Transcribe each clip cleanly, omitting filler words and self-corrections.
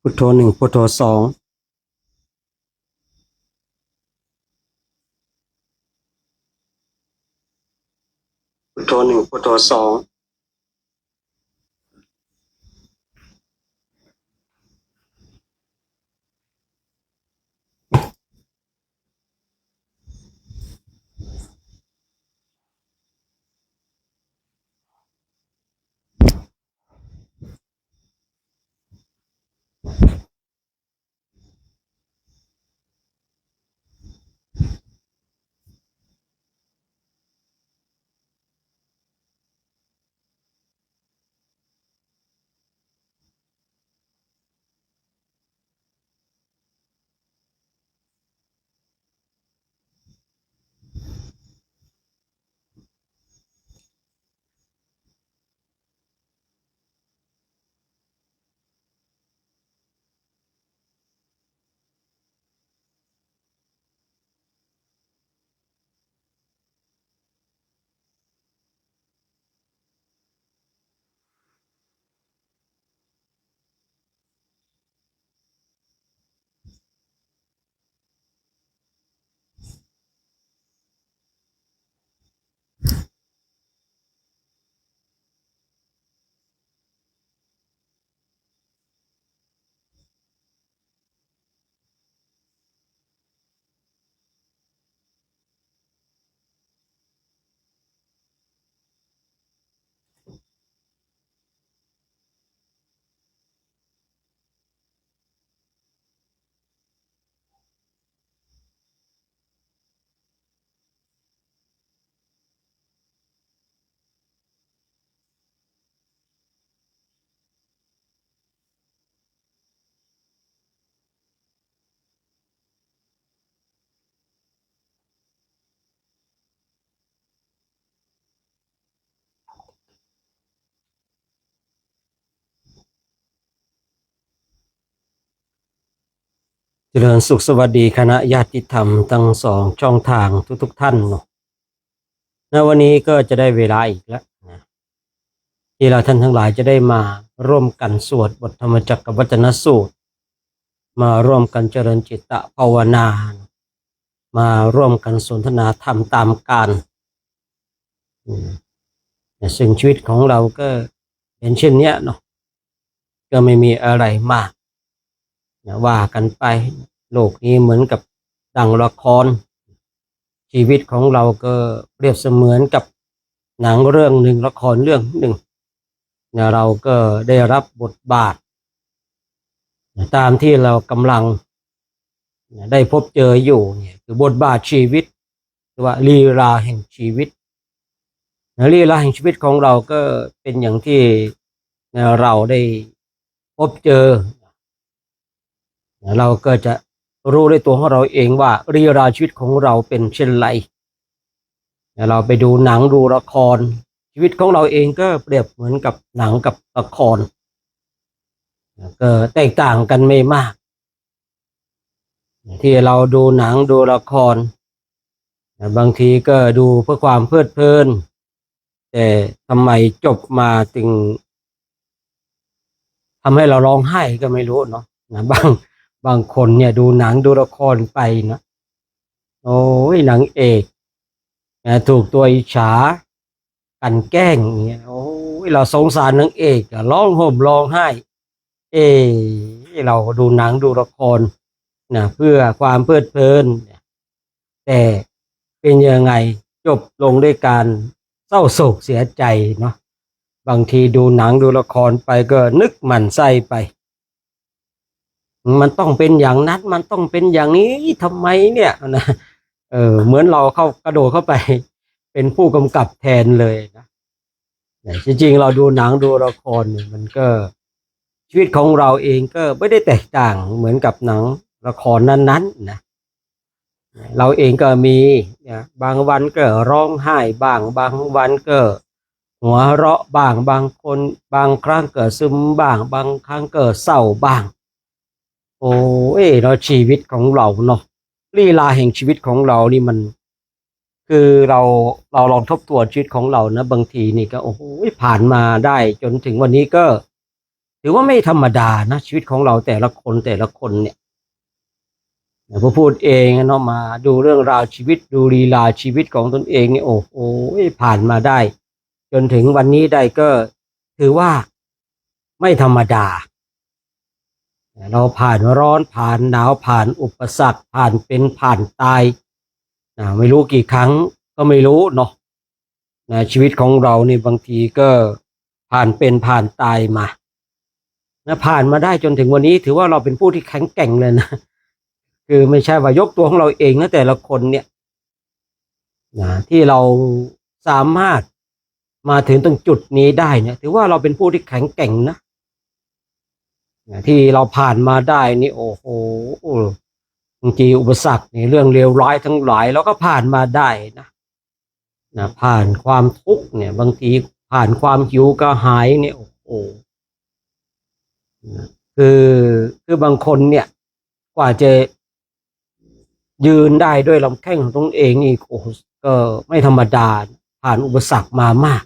พุทโธหนึ่งพุทโธสองพุทโธหนึ่งพุทโธสองเจริญสุขสวัสดีคณะญาติธรรมทั้งสองช่องทางทุกท่านเนาะในวันนี้ก็จะได้เวลาอีกแล้วนะที่เราท่านทั้งหลายจะได้มาร่วมกันสวดบทธรรมจักรวัจนสูตรมาร่วมกันเจริญจิตตภาวนามาร่วมกันสนทนาธรรมตามการซึ่งชีวิตของเราก็เป็นเช่นเนี้ยเนาะก็ไม่มีอะไรมากว่ากันไปโลกนี้เหมือนกับดังละครชีวิตของเราก็เปรียบเสมือนกับหนังเรื่องหนึ่งละครเรื่องหนึ่งเราก็ได้รับบทบาทตามที่เรากำลังได้พบเจออยู่เนี่ยคือบทบาทชีวิตหรือว่าลีลาแห่งชีวิตลีลาแห่งชีวิตของเราก็เป็นอย่างที่เราได้พบเจอเราก็จะรู้ด้วยตัวของเราเองว่าลีลาชีวิตของเราเป็นเช่นไรเราไปดูหนังดูละครชีวิตของเราเองก็เปรียบเหมือนกับหนังกับละครก็แตกต่างกันไม่มากที่เราดูหนังดูละครบางทีก็ดูเพื่อความเพลิดเพลินแต่ทำไมจบมาถึงทำให้เราร้องไห้ก็ไม่รู้เนาะบางคนเนี่ยดูหนังดูละครไปนะโอ้ยนางเอกถูกตัวอิจฉากันแกล้งอย่างเงี้ยโอ้ยเราสงสารนางเอกร้องห่มร้องไห้เราดูหนังดูละครนะเพื่อความเพลิดเพลินแต่เป็นยังไงจบลงด้วยการเศร้าโศกเสียใจเนาะบางทีดูหนังดูละครไปก็นึกหมั่นไส้ไปมันต้องเป็นอย่างนั้นมันต้องเป็นอย่างนี้ทำไมเนี่ยนะเหมือนเรากระโดดเข้าไปเป็นผู้กำกับแทนเลยนะจริงๆเราดูหนังดูละครเนี่ยมันก็ชีวิตของเราเองก็ไม่ได้แตกต่างเหมือนกับหนังละครนั้นๆนะเราเองก็มีบางวันก็ร้องไห้บ้างบางวันก็หัวเราะบ้างบางคนบางครั้งก็ซึมบ้างบางครั้งก็เศร้าบ้างโอ้ยเราชีวิตของเราเนาะลีลาแห่งชีวิตของเรานี่มันคือเราลองทบทวนชีวิตของเรานะบางทีนี่ก็โอ้โหผ่านมาได้จนถึงวันนี้ก็ ถือว่าไม่ธรรมดานะชีวิตของเราแต่ละคนเนี่ยพอพูดเองเนาะมาดูเรื่องราวชีวิตดูลีลาชีวิตของตนเองเนี่ยโอ้โหผ่านมาได้จนถึงวันนี้ได้ก็ถือว่าไม่ธรรมดาเราผ่านร้อนผ่านหนาวผ่านอุปสรรคผ่านเป็นผ่านตายไม่รู้กี่ครั้งก็ไม่รู้เนาะชีวิตของเรานี่บางทีก็ผ่านเป็นผ่านตายมาผ่านมาได้จนถึงวันนี้ถือว่าเราเป็นผู้ที่แข็งแกร่งเลยนะคือไม่ใช่ว่ายกตัวของเราเองนะแต่ละคนเนี่ยที่เราสามารถมาถึงตรงจุดนี้ได้เนี่ยถือว่าเราเป็นผู้ที่แข็งแกร่งนะที่เราผ่านมาได้นี่โอ้โหบางทีอุปสรรคในเรื่องเลวร้ายทั้งหลายเราก็ผ่านมาได้นะผ่านความทุกข์เนี่ยบางทีผ่านความหิวกระหายเนี่ยโอ้โหคือบางคนเนี่ยกว่าจะยืนได้ด้วยลำแข้งของตนเองนี่โอ้ก็ไม่ธรรมดาผ่านอุปสรรคมามาก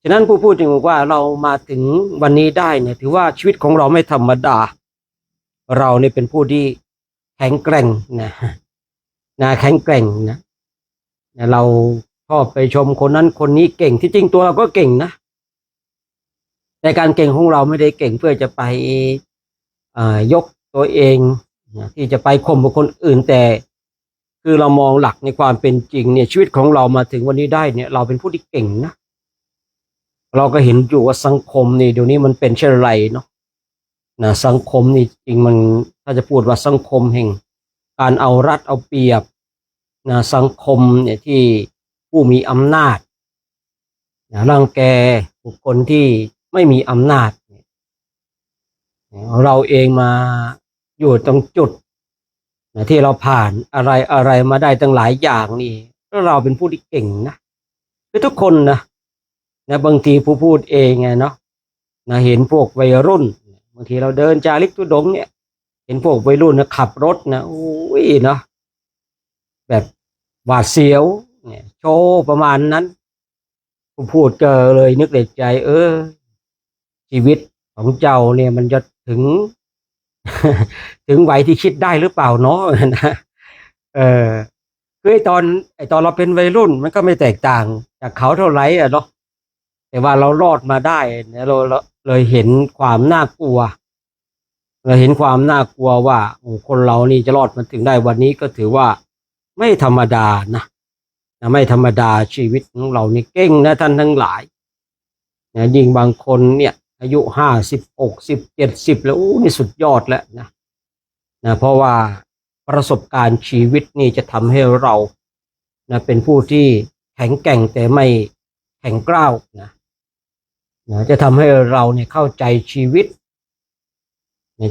ฉะนั้นผู้พูดจึงบอกว่าเรามาถึงวันนี้ได้เนี่ยถือว่าชีวิตของเราไม่ธรรมดาเราเนี่ยเป็นผู้ที่แข็งแกร่งนะแข็งแกร่งนะเราชอบไปชมคนนั้นคนนี้เก่งที่จริงตัวเราก็เก่งนะแต่การเก่งของเราไม่ได้เก่งเพื่อจะไปยกตัวเองที่จะไปข่มกับคนอื่นแต่คือเรามองหลักในความเป็นจริงเนี่ยชีวิตของเรามาถึงวันนี้ได้เนี่ยเราเป็นผู้ที่เก่งนะเราก็เห็นอยู่ว่าสังคมนี่เดี๋ยวนี้มันเป็นเช่นไรเนาะสังคมนี่จริงมันถ้าจะพูดว่าสังคมแห่งการเอารัดเอาเปรียบสังคมเนี่ยที่ผู้มีอำนาจรังแกบุคคลที่ไม่มีอำนาจเราเองมาอยู่ตรงจุดที่เราผ่านอะไรมาได้ตั้งหลายอย่างนี่เราเป็นผู้ที่เก่งนะคือทุกคนนะบางทีผู้พูดเองไงเนาะเห็นพวกวัยรุ่นบางทีเราเดินจาริกทุดงเนี่ยเห็นพวกวัยรุ่นนะขับรถนะโอ้ยเนาะแบบหวาดเสียวเนี่ยโชว์ประมาณนั้นผู้พูดก็เลยนึกในใจชีวิตของเจ้าเนี่ยมันจะถึง ถึงวัยที่คิดได้หรือเปล่าเนาะนะคือไอตอนเราเป็นวัยรุ่นมันก็ไม่แตกต่างจากเขาเท่าไหร่เนาะแต่ว่าเรารอดมาได้เนี่ยเราเลยเห็นความน่ากลัวเราเห็นความน่ากลัวว่าคนเรานี่จะรอดมาถึงได้วันนี้ก็ถือว่าไม่ธรรมดานะไม่ธรรมดาชีวิตของเรานี่เก่งนะท่านทั้งหลายยิ่งบางคนเนี่ยอายุ50 60 70แล้วนี่สุดยอดแล้วนะเพราะว่าประสบการณ์ชีวิตนี่จะทำให้เราเป็นผู้ที่แข็งแกร่งแต่ไม่แข็งกร้าวจะทำให้เราเนี่ยเข้าใจชีวิต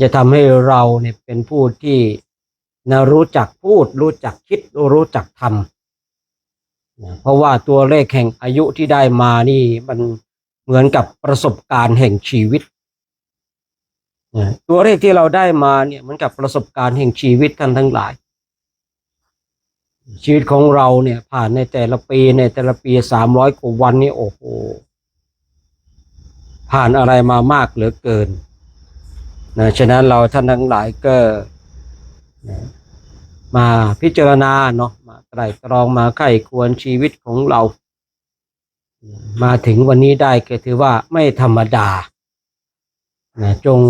จะทำให้เราเนี่ยเป็นผู้ที่รู้จักพูดรู้จักคิดรู้จักทำเพราะว่าตัวเลขแห่งอายุที่ได้มานี่มันเหมือนกับประสบการณ์แห่งชีวิตตัวเลขที่เราได้มาเนี่ยเหมือนกับประสบการณ์แห่งชีวิตท่านทั้งหลายชีวิตของเราเนี่ยผ่านในแต่ละปี300 กว่าวันนี่โอ้โหผ่านอะไรมามากเหลือเกินฉะนั้นเราท่านทั้งหลายก็มาพิจารณาเนาะมาไตร่ตรองมาไข้ควรชีวิตของเรามาถึงวันนี้ได้ก็ถือว่าไม่ธรรมดาจง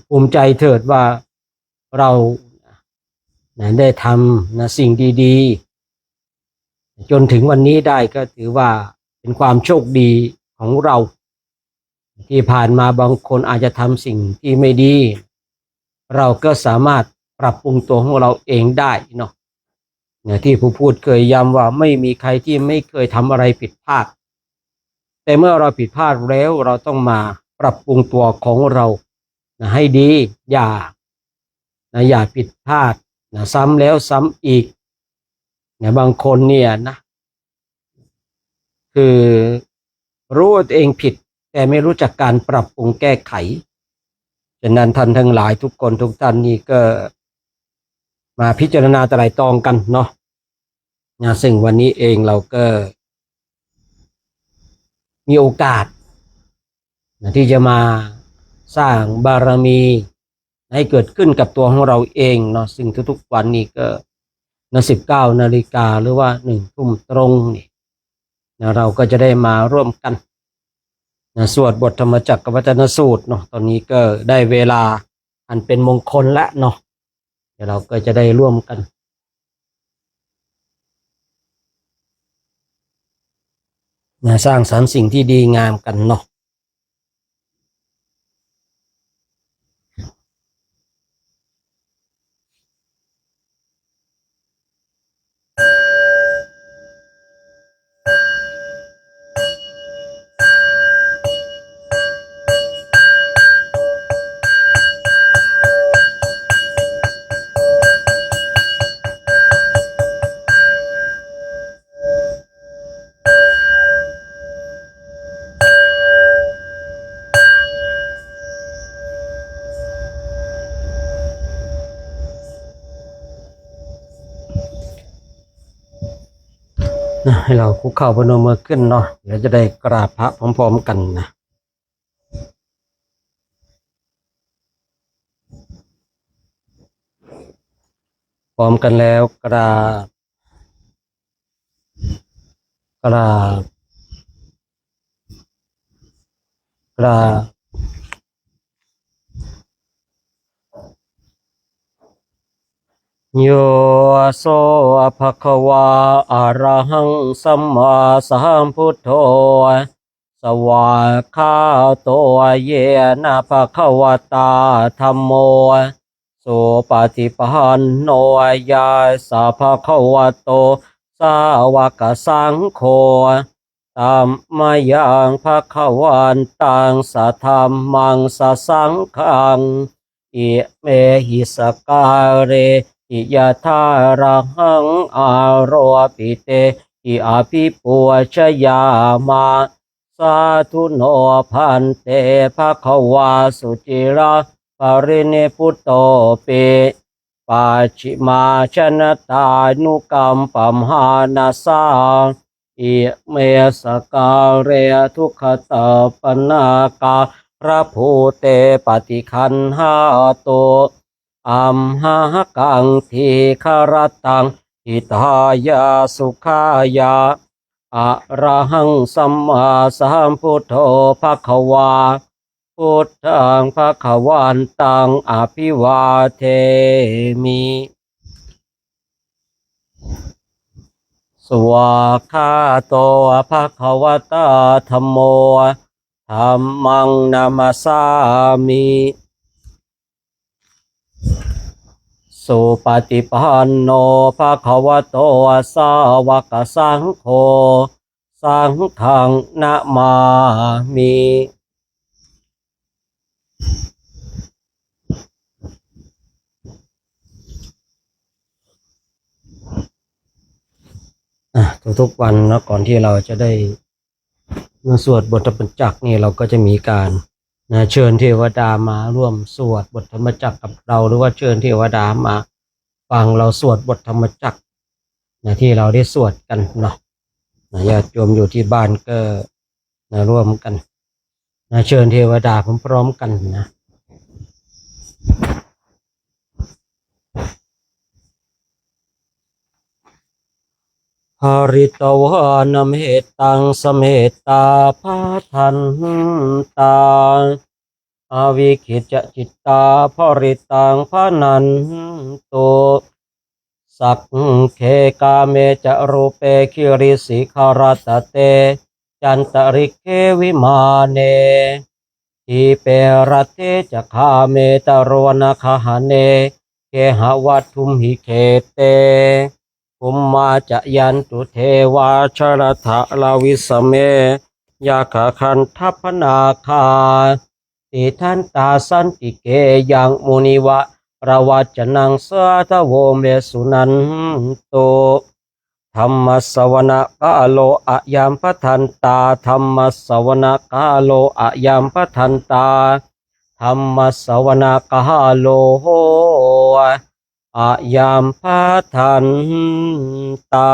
ภูมิใจเถิดว่าเราได้ทำสิ่งดีๆจนถึงวันนี้ได้ก็ถือว่าเป็นความโชคดีของเราที่ผ่านมาบางคนอาจจะทำสิ่งที่ไม่ดีเราก็สามารถปรับปรุงตัวของเราเองได้เนาะที่ผู้พูดเคยย้ำว่าไม่มีใครที่ไม่เคยทำอะไรผิดพลาดแต่เมื่อเราผิดพลาดแล้วเราต้องมาปรับปรุงตัวของเราให้ดีอย่าผิดพลาดซ้ำแล้วซ้ำอีกบางคนเนี่ยนะคือรู้ว่าตัวเองผิดแต่ไม่รู้จักการปรับปรุงแก้ไขฉะนั้นท่านทั้งหลายทุกคนทุกท่านนี่ก็มาพิจารณาไตร่ตรองกันเนาะซึ่งวันนี้เองเราก็มีโอกาสที่จะมา สร้างบารมีให้เกิดขึ้นกับตัวของเราเองเนาะซึ่งทุกๆวันนี้ก็19 นาฬิกาหรือว่า1 ทุ่มตรงนี่นะเราก็จะได้มาร่วมกันนะสวดบทธรรมจักรกับวัจนสูตรเนาะตอนนี้ก็ได้เวลาอันเป็นมงคลแล้วเนาะเดี๋ยวเราก็จะได้ร่วมกันนะสร้างสรรค์สิ่งที่ดีงามกันเนาะนะให้เราคุกเข่าพนมมือขึ้นเนาะเดี๋ยวจะได้กราบพระพร้อมๆกันนะพร้อมกันแล้วกราบกราบกราบโยโสภะคะวาอะระหังสัมมาสัมพุทโธสวากขาโตเยนะภะคะวะตาธัมโมสุปฏิปันโนยาสาภะคะวะโตสาวกสังโฆตัมมายังภะคะวันตังสัทธัมมังสสังฆังอิเมหิสการเรอิยะทาระหังอาโรปิเตอิอาภิปุชยามาสาธุโนพันเตภะคะวาสุจิราปรินิพุตโตเปปัจฉิมาชนะตานุกรรมปัมหานาสาอิเมสการเรทุกขตาปนากาพระภูเตปฏิคันหาโตอัมหากังทีคารตังอิทายาสุขายาอะระหังสัมมาสัมพุทโธภควาพุทธังภควันตังอภิวาเทมิสวากขาโตภควตาธัมโมธัมมังนามัสสามิสุปฏิปันโนภะคะวะโตสาวกสังโฆสังฆังนะมามิทุกๆวันนะก่อนที่เราจะได้มาสวดบทธรรมจักรนี่เราก็จะมีการเชิญเทวดามาร่วมสวดบทธรรมจักรกับเราหรือว่าเชิญเทวดามาฟังเราสวดบทธรรมจักรที่เราได้สวดกันเนาะญาติโยมอยู่ที่บ้านก็ร่วมกันเชิญเทวดาพร้อมๆกันนะหาริตวานเมตตังสเมตตาภาทันตาอาวิคิจจิตตาภริตังภานันโตสักเคกาเมจะรูเปคิริสิคารตเตจันตริเควิมาเนทีเปรเตจะคาเมตรวนคหเนเคหวัตถุมหิเคเตภุมมาจะยันตุเทวาชรทะลาวิสเมยาขคันทัพนาคาติทันตาสันติเกยังมุนิวะระวัจนังสาทโวเมสุนันโตธรรมสวนะกาโลอะยามปทันตาธรรมสวนะกาโลอะยามปทันตาธรรมสวนะกาโลโหอะยามปทันตา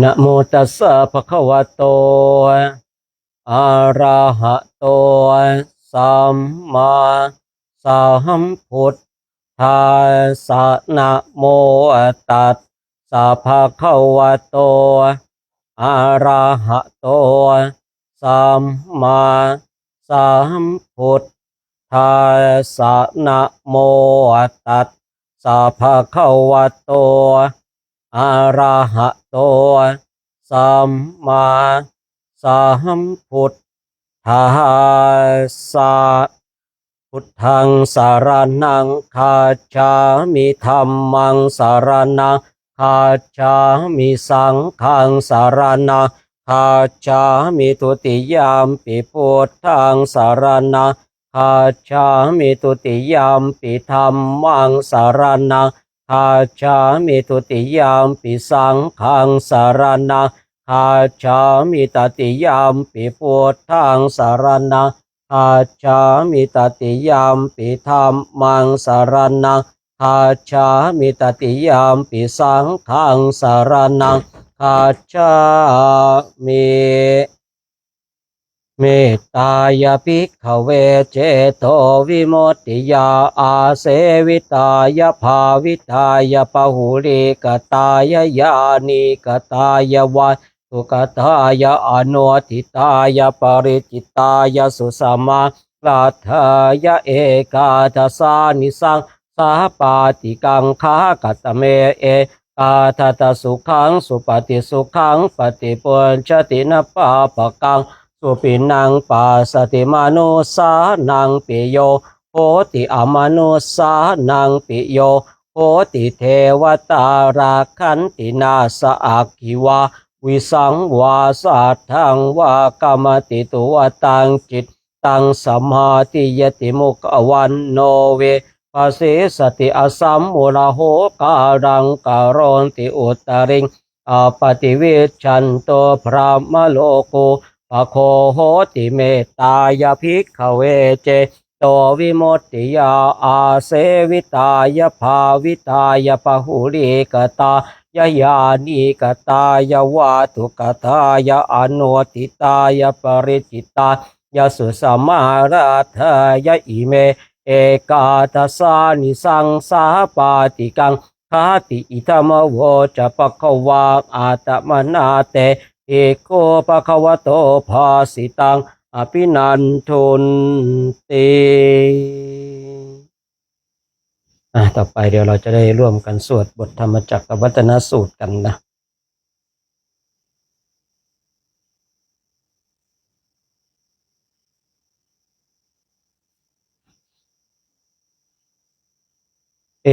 นะโมตัสสะภะคะวะโตอะระหะโตสัมมาสัมพุทธัสสะนะโมตัสสะภะคะวะโตอะระหะโตสัมมาสัมพุทธัสสะนะโมตัสสะภะคะวะโตอะระหะโตสัมมาสัมพุทธัสสะพุทธังสารนังคาจามิธัมมังสารนังคาจามิสังฆังสารนังคาจามิทุติยามปิพุทธังสารนังคาจามิทุติยามปิธัมมังสารนังคาจามิทุติยามปิสังฆังสารนังคาจามิตติยามปิพุทธังสารนังคาจามิตติยามปิธัมมังสารนังคาจามิตติยามปิสังฆังสารนังคาจามิเมตตายภิกขเวเจโตวิมุตติยาอาเสวิตายภาวิตายปหุริกตายญาณิกตายวันสุกตายอโนทิตายปริจิตายสุสมาลาทายเอกาทัสสานิสังสาปาติกังคากัตเมเอกาทัตสุขังสุปฏิสุขังปฏิปุญชตินปาปะกังสุปินังปัสสติมนุสานังปิโยโหติอมนุสานังปิโยโหติเทวตาราคันตินาสอักขิวาวิสังวาสัทธังวากรรมติตัวตังจิตตังสมาธิยติมุขวันโนเวภาสิสติอสัมมุระโหการังการันติอุตริงอปฏิวิชันโตพระมโลกุปะโคโหติเมตตายภิกขเวเจโตวิมุตติยาอาเสวิตายภาวิตายปหุริกตายญาณิกตายาวาตุกตายอโนติตายปริจิตายสุสมาราธายอิเมเอกาทัสสานิสังสาปาติกังคาติอิธรรมโวจะปะคะวาอาตมนาเตเอโกปะคะวะโตภาสิตังอภินันทุนติต่อไปเดี๋ยวเราจะได้ร่วมกันสวดบทธรรมจักรวัฒนสูตรกันนะเอ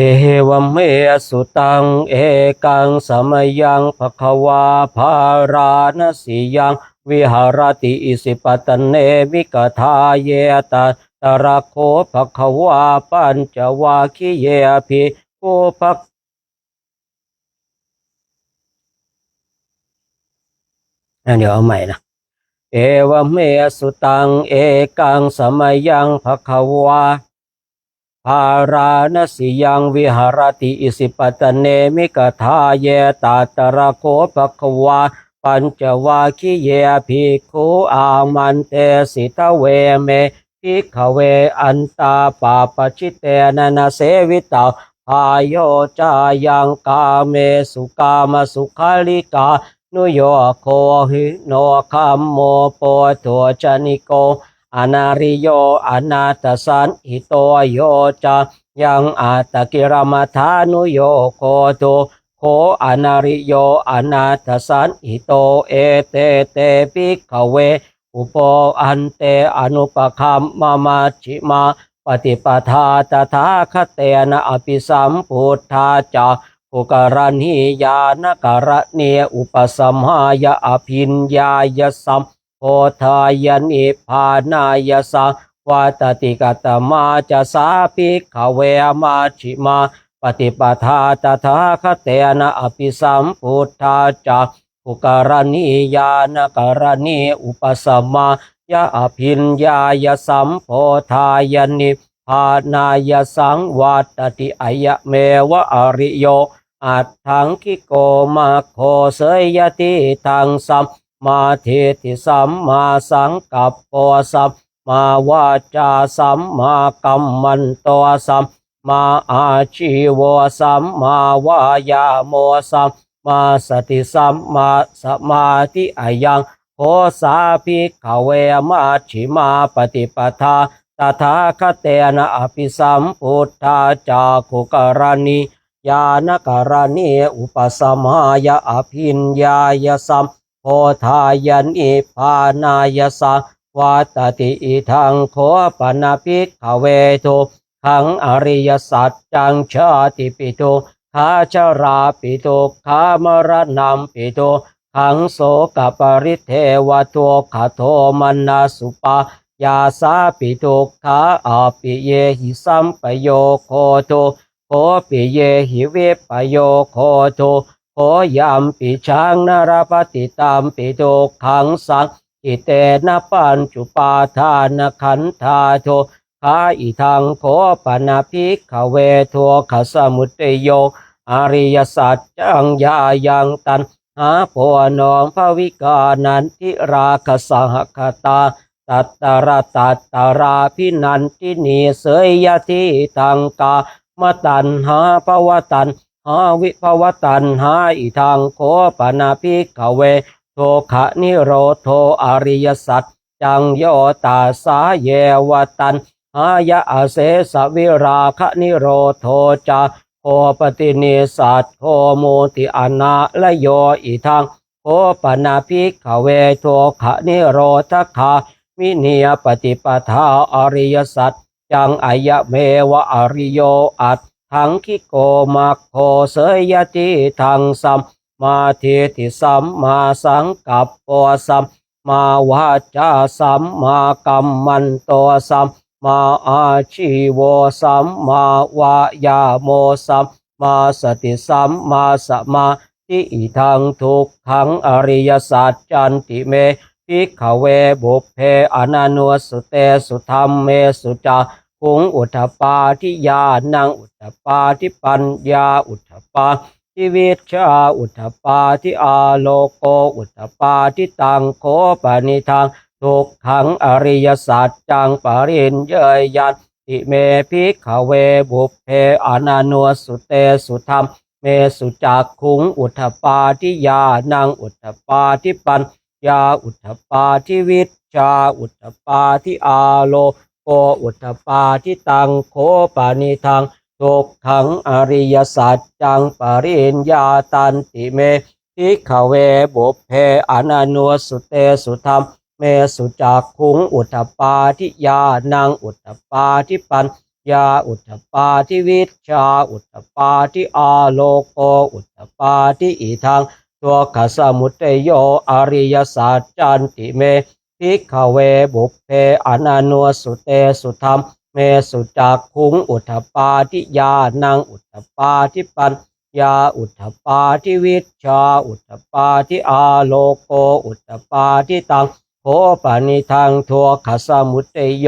วัมเมสุตังเอกังสมยังภควาภาราณสียังวิหารติอิสิปตเนวิกทาเยตาตระโคภควาปัญจวาคิเยภิกขุภักเดี๋ยวเอาใหม่นะเอวเมสุตังเอกังสมยังภควาภาราณสียังวิหารติอิสิปตเนมิกทาเยตาตระโคภควาปัญจวาคิเยภิกขุอามันเตสิทเวเมภิกขเวอันตาปาปชิเตนะนะเสวิตาพายโยจายังกาเมสุกามสุขาลิกานุโยโคหิโนคัมโมโปตัวจนิโกอนาริโยอนาตสันหิโตโยจายังอาตกิรมัฐานุโยโคโตโคอนาริโยอนาตสันหิโตเอเตเตภิกขเวอุปอันเตอนุปคัมมามาชิมาปฏิปทาตถาคเตนะอภิสัมพุทธาจาภูการณิยานการเนอุปสัมหายอภิญญายสัมโพธายนิพพานายสังวัตติกตมาจะสาภิกขเวมาชิมาปฏิปทาตถาคเตนะอภิสัมพุทธาจาภูการณิยานการเนอุปสัมมายอภิญญายสัมโพธายนิพพานายสังวัตติอายะเมวะอริโย อัตถังคิโกมาโคเสยยติทังสัมมาทิฏฐิสัมมาสังกัปปะสัมมาวาจาสัมมากัมมันโตสัมมาอาชีวสัมมาวายาโมสัมมาสติสัมมาสมาธิอายังโคสาภิกขเวมัชฌิมาปฏิปทาตถาคเตนะอภิสัมพุทธาจาคุกรณีญาณการณีอุปสมายอภิญญายสัมโพธายานิพานายสังวัตติอิทังโคปนาภิกขเวโทขังอริยสัจจังชาติปิโตขาชราปิโตขามรณัมปิโตขังโสกปริเทวโตขโทมนาสุปายาสาปิโตขาอาปิเยหิสัมปโยโคโตโคปิเยหิเวปโยโคโตโคยามปิชังนรปฏิตามปิโตขังสังอิเตนะปัญจุปาทานขันธาโทขาอิทังโคปนาภิกขเวโทขสมุตโยอริยสัจจังยายังตันหาโพนองภวิกานันทิราคสหคตาตัตตระตัตตราพินันทินีเสยยติทังกามตันหาภวตันหาวิภวตันหาอิทังโคปนาภิกขเวโทขะนิโรโทอริยสัจจังโยตาสาเยวตันหายะอาเสสวิราคะนิโรโทจาโคปตินิสัตโคโมติอนาละโยอิทังโคปนาภิกขเวโทขะนิโรธคามิเนียปฏิปทาอริยสัจจังอายะเมวะอริโยอัตถังคิโกมัคโคเสยยติทังสัมมาทิฏฐิสัมมาสังกัปปะสัมมาวาจาสัมมากัมมันโตสัมมาอาชีวสัมมาวายาโมสัมมาสติสัมมาสมาธิอิทังทุกขังอริยสัจจันติเมภิกขเวบุพเพอนันวสุเตสุธรรมเมสุจาคุงอุทธปาทิยานังอุทธปาทิปัญญาอุทธปาทิวิชชาอุทธปาทิอาโลโกอุทธปาทิตังโคปนิทังทุกขังอริยสัจจังปริญเยยันติเมภิกขเวบุพเพอนันวสุเตสุธรรมเมสุจักขุงอุทธปาทิยานังอุทธปาทิปัญญาอุทธปาทิวิชชาอุทธปาทิอาโลโกอุทธปาทิตังโคปานิทังทุกขังอริยสัจจังปริญญาตันติเมภิกขเวบุพเพอนันวสุเตสุธรรมเมสุจักขุงอุทธปาทิยานังอุทธปาทิปัญญาอุทธปาทิวิชชาอุทธปาทิอาโลโกอุทธปาทิอิทังตัวขสมุตโยอริยสัจจันติเมภิกขเวบุพเพอนันวสุเตสุธรรมเมสุจักขุงอุทธปาทิยานังอุทธปาทิปัญญาอุทธปาทิวิชชาอุทธปาทิอาโลโกอุทธปาทิตังโคปานิทังทัวขสมุตโย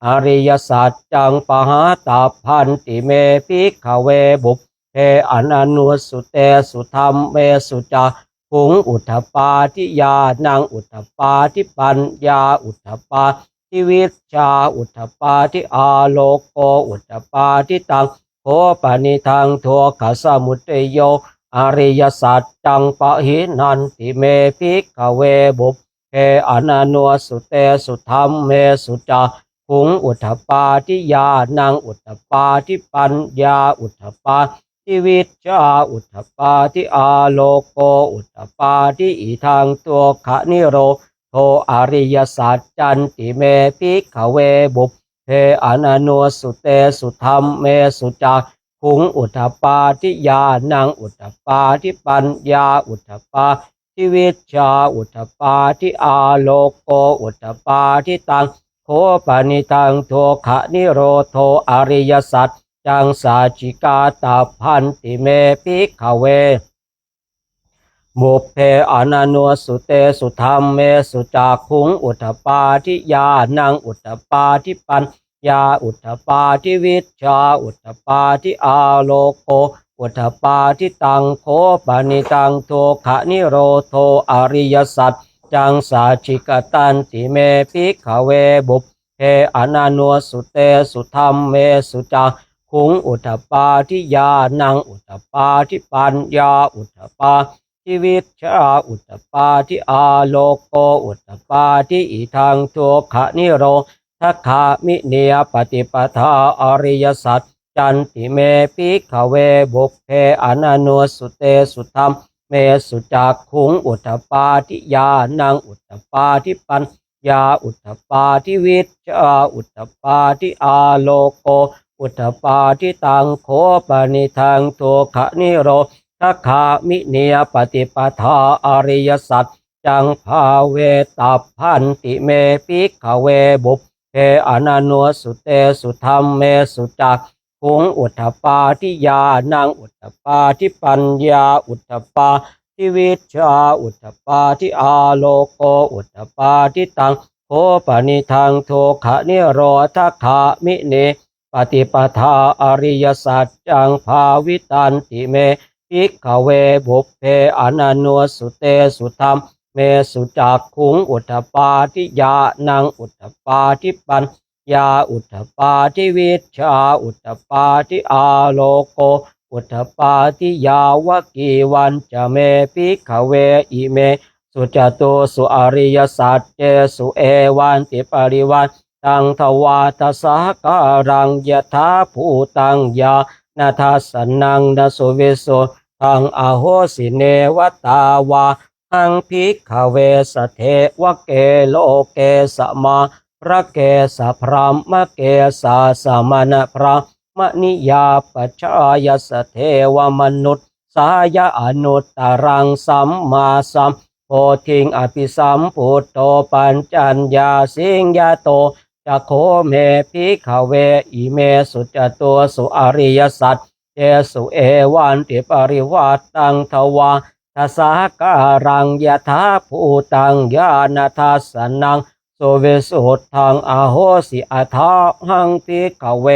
อริยสัจจังปหาตาพันติเมภิกขเวบุพเพอนันวสุเตสุธรรมเมสุจักขุงอุทธปาทิยานังอุทธปาทิปัญญาอุทธปาทิวิชชาอุทธปาทิอาโลโกอุทธปาทิตังโคปานิทังทัวขสมุตโยอริยสัจจังปะหินันติเมภิกขเวบุพเพอนันวสุเตสุธรรมเมสุจักขุงอุทธปาทิยานังอุทธปาทิปัญญาอุทธปาทิวิชชาอุทธปาทิอาโลโกอุทธปาทิอิทังตัวขะนิโรโทอริยสัจจันติเมภิกขเวบุพเพอนันวสุเตสุธรรมเมสุจักขุงอุทธปาทิยานังอุทธปาทิปัญญาอุทธปาทิวิชชาอุทธปาทิอาโลโกอุทธปาทิตังโคปานิตังโทขะนิโรโทอริยสัจจังสาจิกาตาพันติเมภิกขเวบุพเพอนันวสุเตสุธรรมเมสุจักขุงอุทธปาทิยานังอุทธปาทิปัญญาอุทธปาทิวิชชาอุทธปาทิอาโลโก อุทธปาทิตังโคปานิตังโทขะนิโรโทอริยสัจจังสาชิกตันติเมภิกขเวบุพเพอนานัวสุเตสุธรรมเมสุจาคุงอุทธปาทิยานังอุทธปาทิปัญญาอุทธปาทิวิชชาอุทธปาทิอาโลโกอุทธปาทิอิทังโทขะนิโรทัคขามิเนียปฏิปทาอริยสัจจันติเมภิกขเวบุพเพอนานัวสุเตสุธรรมเมสุจักขุงอุทธปาทิยานังอุทธปาทิปัญญาอุทธปาทิวิชชาอุทธปาทิอาโลโกอุทธปาทิตังโคปนิทังโทขะนิโรทัคขามิเนียปฏิปทาอริยสัจจังภาเวตัพพันติเมภิกขเวบุพเพอนานัวสุเตสุธรรมเมสุจักขุงอุทธปาทิยานังอุทธปาทิปัญญาอุทธปาทิวิชชาอุทธปาทิอาโลโกอุทธปาทิตังโคปนิทังโทขะนิโรธขามิเนปฏิปทาอริยสัจจังภาวิตันติเมภิกขเวบุพเพอนันโนสุเตสุธรรมเมสุจักขุงอุทธปาทิยานังอุทธปาทิปัญญาอุทธปาทิวิชชาอุทธปาทิอาโลโกอุทธปาทิยาวกีวันจะเมภิกขเวอิเมสุจตุสุอริยสัจเจสุเอวันติปริวันตังทวาตสหการังยถาภูตังยานาทัสสนังนสุวิโสทังอโหสิเนวตาวาหังภิกขเวสเทวเกโลเกสมาพระเกสพรามเกสาสมณพระมณิยาปชายสเทวมนุษย์สายอนุตตรังสัมมาสัมโพธิงอภิสัมพุทโธปัญจัญญาสิงยโตจะโคเมภิกขเวอิเมสุจตัวสุอริยสัจเจสุเอวันติปริวัตตังทวาทัสสะการังยถาภูตังญาณทัสสนังโสเวสุทังอโหสิอัฏฐาหังภิกขเว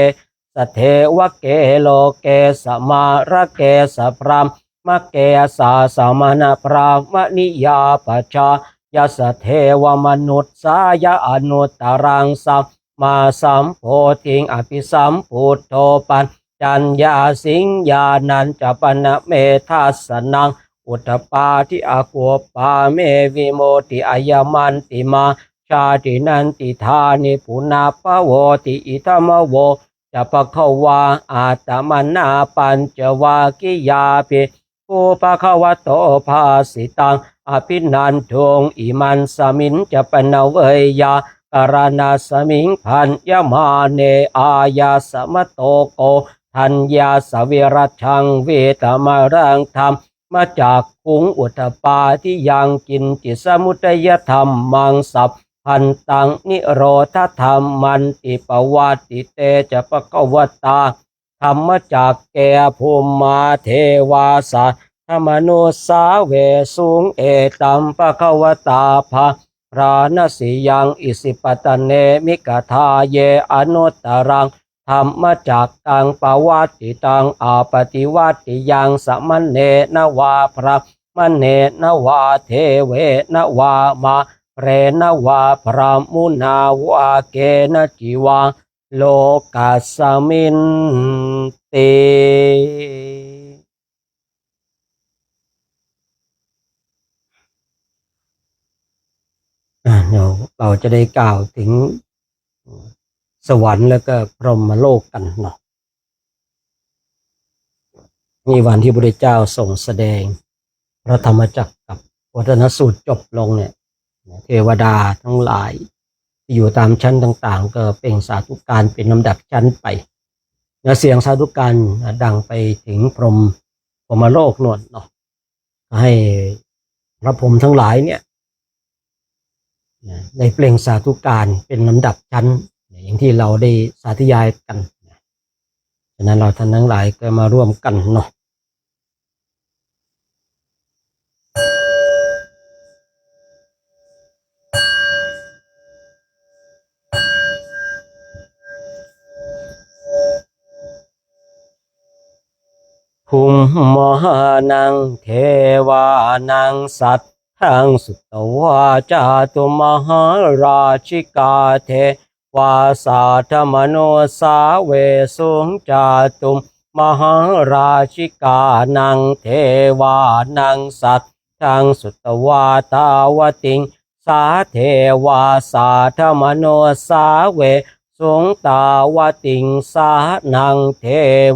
สเทวเกโลเกสมาระเกสพรามมะเกสาสมณพรามณิยาปชายสเทวมนุษย์สายอนุตตรังสัมมาสัมโพธิงอภิสัมพุทโธปัญจัญญาสิงญาณัญจปนะเมทัสสนังอุทธปาทิอาโกปาเมวิโมติอายมันติมาชาตินันติธานิปุนาปโวติอิธรรมโวจะปะคะวาอาตมนาปัญจวากิยาปิภูปะคะวะโตภาสิตังอภินันทงอิมันสมินจะปนเวยยาการณาสมิงพันยมาเนอายาสมโตโกทัญญาสวิรัชังเวตมารังธรรมมาจากขุงอุทธปาที่ยังกินจิสมุทัยธรรมมังสัพพันตังนิโรธธรรมมันติปวัติเตจะปะกวตาธรรมจากแก่ภูมิมาเทวาสาธรรมนุสาเวสุงเอตัมปะคะวตาภาพระนสิยังอิสิปตเนมิกทาเยอนุตตรังธรรมจากตังปวัติตังอาปฏิวัติยังสมณเณนวาพระมณเณนวาเทเวนวามาเรนวาพระมุนาวาเกนจิวาโลกัสสมินติเดี๋ยวเราจะได้กล่าวถึงสวรรค์แล้วก็พรหมโลกกันเนาะนี่วันที่พระพุทธเจ้าทรงแสดงพระธรรมจักรกับวัฒนสูตรจบลงเนี่ยเทวดาทั้งหลายที่อยู่ตามชั้นต่างๆก็เปล่งสาธุการเป็นลำดับชั้นไปเสียงสาธุการดังไปถึงพรหมโลกนวลเนาะให้พระพรหมทั้งหลายเนี่ยได้เปล่งสาธุการเป็นลำดับชั้นอย่างที่เราได้สาธยายกันฉะนั้นเราท่านทั้งหลายก็มาร่วมกันเนาะ ภูมิมหานังเทวานังสัตถังสุตวาจาตุมหาราชิกาเทวาสาธมโนสาเวสุงจาตุมหาราชิกานังเทวานังสัตถังสุตวาตาวติงสาเทวาสาธมโนสาเวสุงตาวติงสานังเท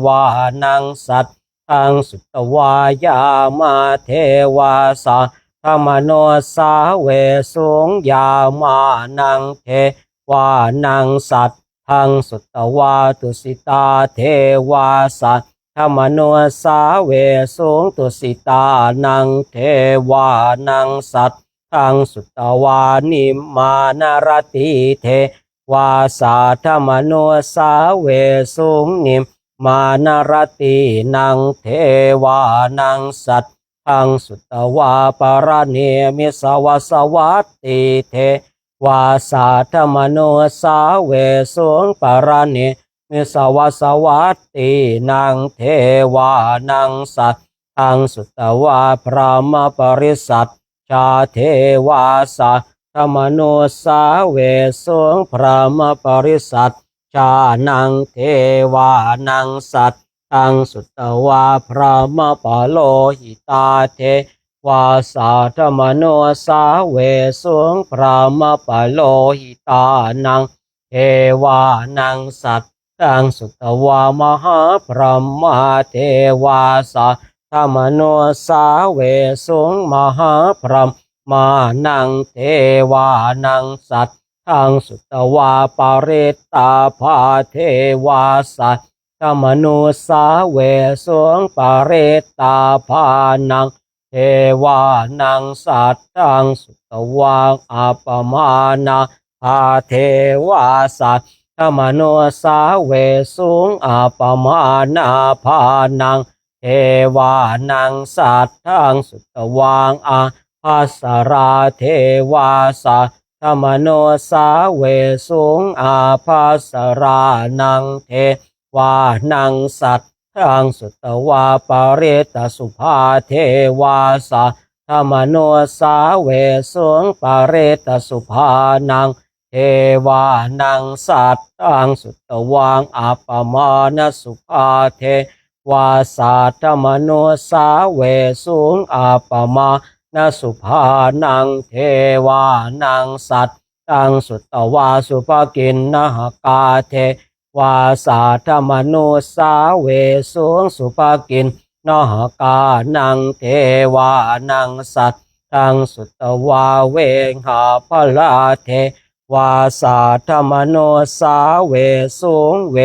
วานังสัตทังสุตวายามาเทวาสาธรรมโนสาเวสุงยามานังเทวานังสัตทังสุตวาตุสิตาเทวาสัตธรรมโนสาเวสุงตุสิตานังเทวานังสัตทังสุตวานิมานารติเทวาสาธรรมโนสาเวสุงนิมมานารตินังเทวานังสัตทังสุตวาปรเนมิสวสวัตติเทวาสาธรรมโนสาเวสุงปรเนมิสวสวัตตินังเทวานังสัตทังสุตวาพระมปริสัทชาเทวาสาธรรมโนสาเวสุงพระมปริสัทชานังเทวานังสัตตังสุตวาพระมปโลหิตาเทวาสาธรรมโนสาเวสุงพระมปโลหิตานังเทวานังสัตตังสุตวามหาพระมาเทวาสาธรรมโนสาเวสุงมหาพระมานังเทวานังสัตทังสุตวาปาริตาภาเทวาสัตธรรมโนสาเวสุงปาริตาภานังเทวานังสัตทังสุตวาอัปมานาภาเทวาสัตธรรมโนสาเวสุงอัปมานาภานังเทวานังสัตทังสุตวังอาภัสราเทวาสัตธรรมโนสาเวสุงอาภัสรานังเทวานังสัตทังสุตวาปาริตสุภาเทวาสัตธรรมโนสาเวสุงปาริตสุภานังเทวานังสัตตังสุตวังอัปปมานสุภาเทวาสัตธรรมโนสาเวสุงอัปปมานสุภานังเทวานังสัตตังสุตวาสุภกินนหกาเทวาสัตธรรมโนสาเวสุงสุภกินนหกานังเทวานังสัตตังสุตวาเวหาภลาเทวาสาธรรมโนสาเวสุงเว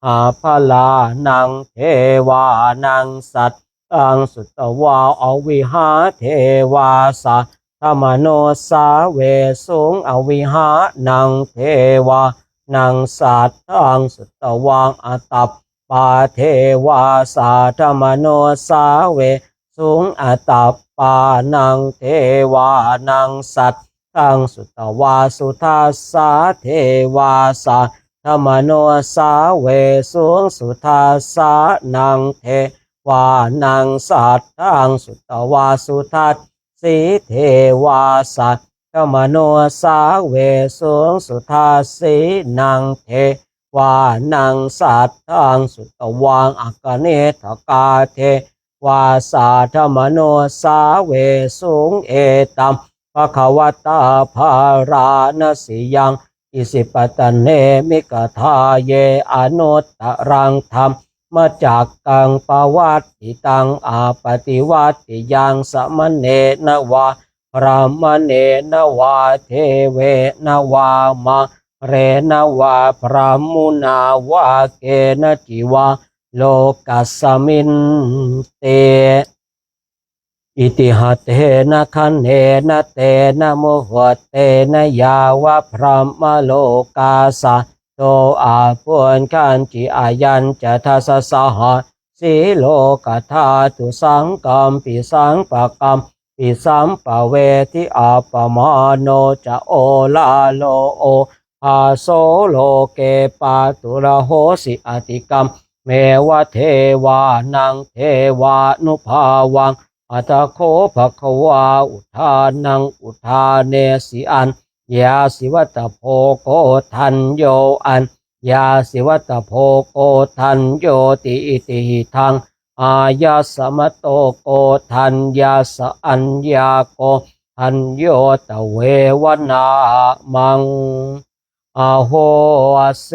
หาภลานังเทวานังสัตตังสุตวาอวิหาเทวาสาธรรมโนสาเวสุงอวิหานังเทวานังสัตตังสุตวังอัตตปาเทวาสาธรรมโนสาเวสุงอัตตปานังเทวานังสัตตังสุตวาสุทัสสาเทวาสาธรรมโนสาเวสุงสุทัสสานังเทวานังสัตตังสุตวาสุทัสสีเทวาสัตธรรมโนสาเวสุงสุทัสสีนังเทวานังสัตตังสุตวังอักเนทกาเทวาสาธรรมโนสาเวสุงเอตัมภควตาภาราณสิยังอิสิปตเนมิกทาเยอนุตตรังธรรมมาจากกังปวัตติตังอาปฏิวัติยังสมณเณนวาพระมเณนวาเทเวนวามะเรนวาพระมุนาวาเกณจิวาโลกัสสมินเตอิติหัตเถนะคันเถนะเตนะโมหะเตนะยาวะพระมโลกาสะโตอาปุญกันจิอายัญจะทัสสะหะสีโลกัทธาตุสังกัมปิสังปะกัมปิสัมปะเวทิอาปมาโนจะโอลาโลโออาโสโลเกปาตุระโหสิอติกัม เมวะเทวานังเทวานุภาวังอัตโคภควาอุทานังอุทาเนสิอันยาสิวัตโพโกทันโยอันยาสิวัตโพโกทันโยติอิติหิทังอายาสมโตโกทันยาสอัญญาโกทันโยตเววนามังอโหเส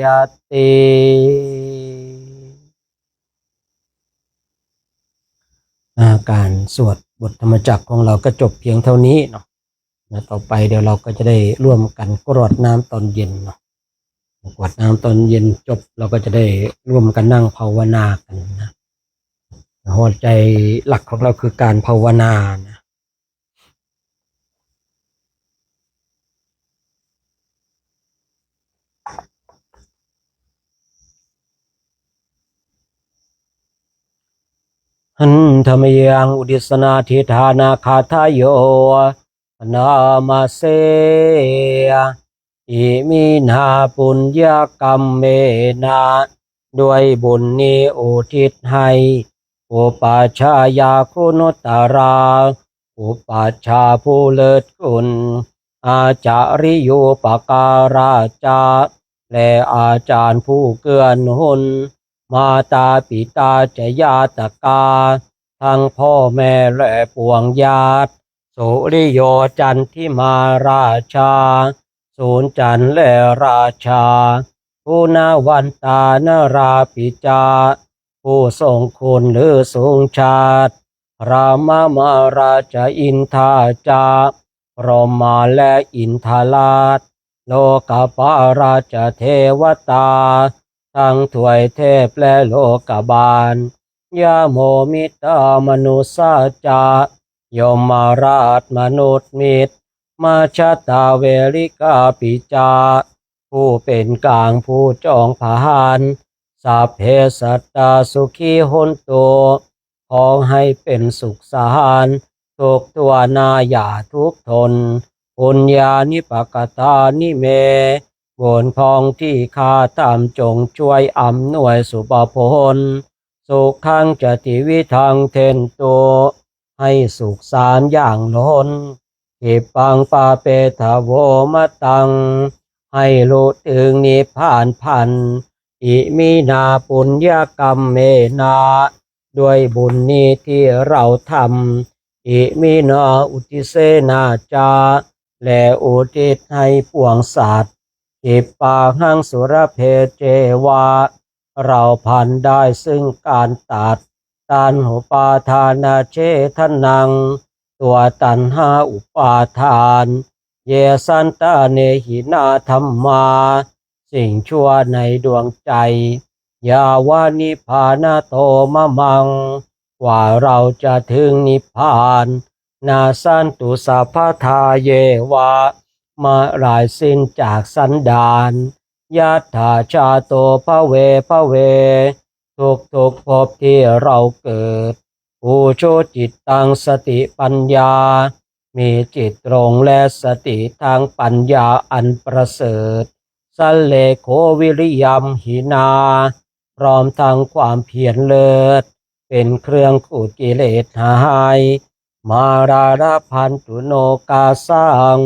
ยติการสวดบทธรรมจักรของเราก็จบเพียงเท่านี้เนาะต่อไปเดี๋ยวเราก็จะได้ร่วมกันกรวดน้ำตอนเย็นเนาะกรวดน้ำตอนเย็นจบเราก็จะได้ร่วมกันนั่งภาวนากันนะหัวใจหลักของเราคือการภาวนานะหันธรรมยังอุดิสนาทิธานาคาทายโยนามาเสอิมินาปุญญกรรมเมนาด้วยบุญนี้อุทิศให้อุปัชฌายาคุณุตรา อุปัชฌาย์ผู้เลิศคุณอาจาริโยปการาจาและอาจารย์ผู้เกื้อหนุนมาตาปิตาจญาตกาทั้งพ่อแม่และปวงญาติสุริโยจันทิมาราชาสูนจันทร์และราชาผู้นาวันตานราปิจาผู้ทรงคุณหรือทรงชาติรามามาราชอินทาจาพรหมาและอินทาราชโลกปาราชเทวตาทั้งถวยเทพและโลกบาลยาโมมิตามนุสาจายมราชมนุษย์มิตรมาชตตาเวริกาปิจาผู้เป็นกลางผู้จองผานสัพเพสัตตาสุขีหนตุขอให้เป็นสุขสารทุกตัวนาอย่าทุกทนปุญญานิปกตานิเมบุญพองที่ข้าทำจงช่วยอำนวยสุภพลสุขังจติวิทังเทนโตให้สุขสารอย่างล้นกิปังปาเปทโวมะตังให้รู้ถึงนิพพานพันอิมินาปุญญกรรมเมนาด้วยบุญนี้ที่เราทำอิมินาอุทิเสนาจาและอุทิศให้ปวงสัตว์กิปาหังสุรเพเจวาเราพันได้ซึ่งการตัดตันหุปาทานาเชทนังตัวตันหาอุปาทานเยสันตาเนหินาธรรมาสิ่งชั่วในดวงใจยาวานิพานาโตมะมังกว่าเราจะถึงนิพพานนาสันตุสัพพทาเยวะมาลายสิ้นจากสันดานยัตถาชาโตภเวภเวทุกภพที่เราเกิดผู้โชจิตตังสติปัญญามีจิตตรงและสติทางปัญญาอันประเสริฐสัลเลโควิริยัมหินาพร้อมทั้งความเพียรเลิศเป็นเครื่องขูดกิเลสหายมาราราพันตุโนกาสัง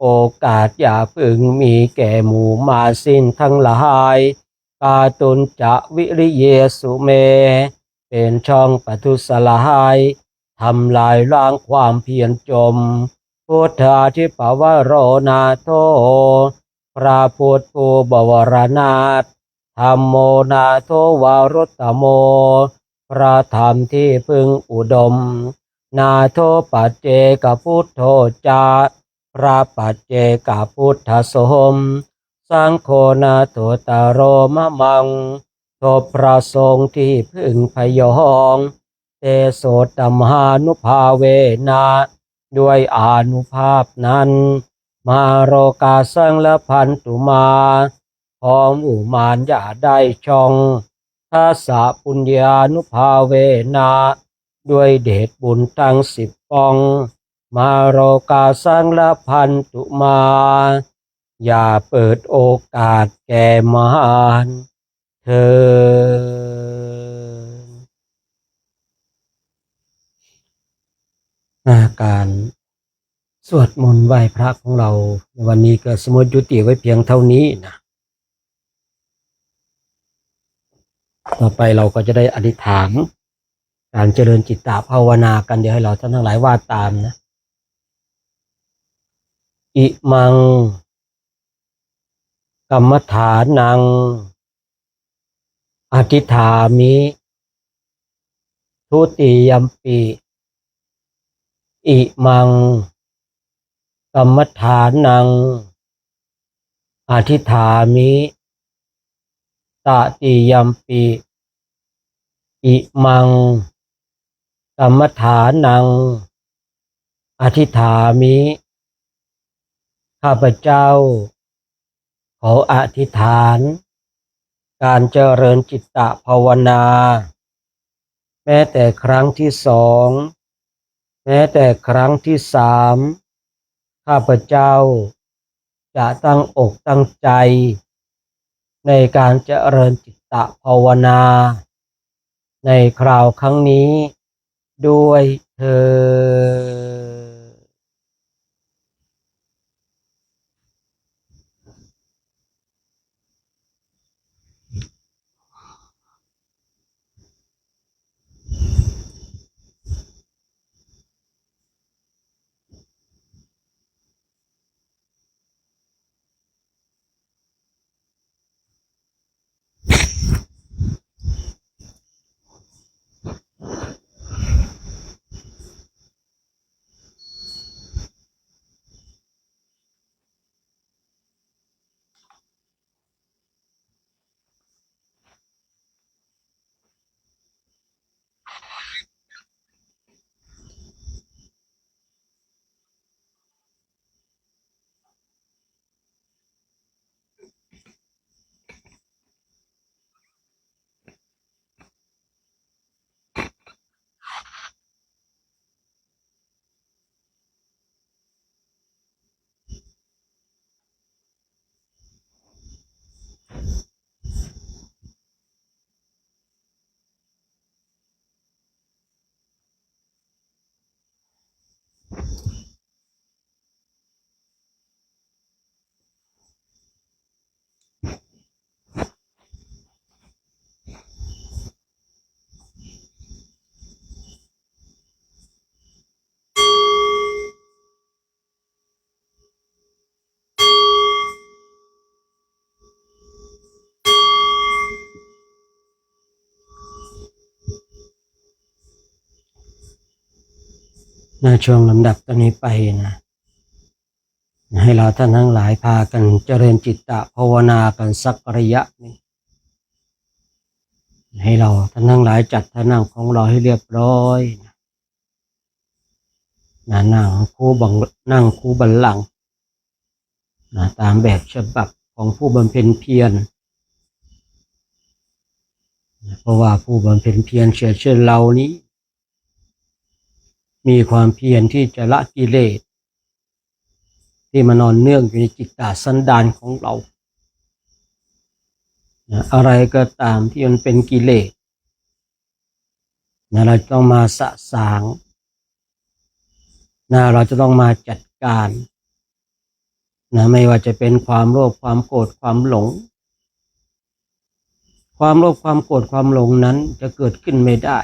โอกาสอย่าพึงมีแก่หมู่มาสิ้นทั้งหลายกาตุนจะวิริเยสุเมเป็นช่องปทุสลายทำลายล้างความเพียรจมพุทธาธิปวโรนาโทพระพุทธผู้บวรนาถธรรมโมนาโทวารุตตโมพระธรรมที่พึงอุดมนาโทปัจเจกพุทโธจาพระปัจเจกพุทธสมสังโฆนาโตตโรมะมังโทพระสงฆ์ที่พึงพยองเตโสตมหานุภาเวนะด้วยอานุภาพนั้นมาโรกาสังละพันตุมาพร้อมอุมานอย่าได้ช่องทัสสะปุญญานุภาเวนะด้วยเดชบุญทั้ง10 ปองมาโรกาสังละพันตุมาอย่าเปิดโอกาสแก่มารเท เถิดการสวดมนต์ไหว้พระของเราในวันนี้ก็สมมติยุติไว้เพียงเท่านี้นะต่อไปเราก็จะได้อธิษฐานการเจริญจิตตภาวนากันเดี๋ยวให้เราท่านทั้งหลายว่าตามนะอิมังกัมมฐานังอธิษฐามิทุติยัมปิอิมังกัมมฐานังอธิษฐามิตติยัมปิอิมังกัมมฐานังอธิษฐามิข้าพเจ้าขออธิษฐานการเจริญจิตตภาวนาแม้แต่ครั้งที่สองแม้แต่ครั้งที่สามข้าพเจ้าจะตั้งอกตั้งใจในการเจริญจิตตภาวนาในคราวครั้งนี้ด้วยเถิดในช่วงลำดับตอนนี้ไปนะให้เราท่านทั้งหลายพากันเจริญจิตตภาวนากันสักระยะนึงให้เราท่านทั้งหลายจัดท่านั่งของเราให้เรียบร้อยนะนั่งคู่บัลลังก์นะตามแบบฉบับของผู้บำเพ็ญเพียรเพราะว่าผู้บำเพ็ญเพียรเช่นเรานี้มีความเพียรที่จะละกิเลสที่มานอนเนื่องอยู่ในจิตตสันดานของเรานะอะไรก็ตามที่มันเป็นกิเลสนะเราต้องมาสะสางนะเราจะต้องมาจัดการนะไม่ว่าจะเป็นความโลภความโกรธความหลงความโลภความโกรธความหลงนั้นจะเกิดขึ้นไม่ได้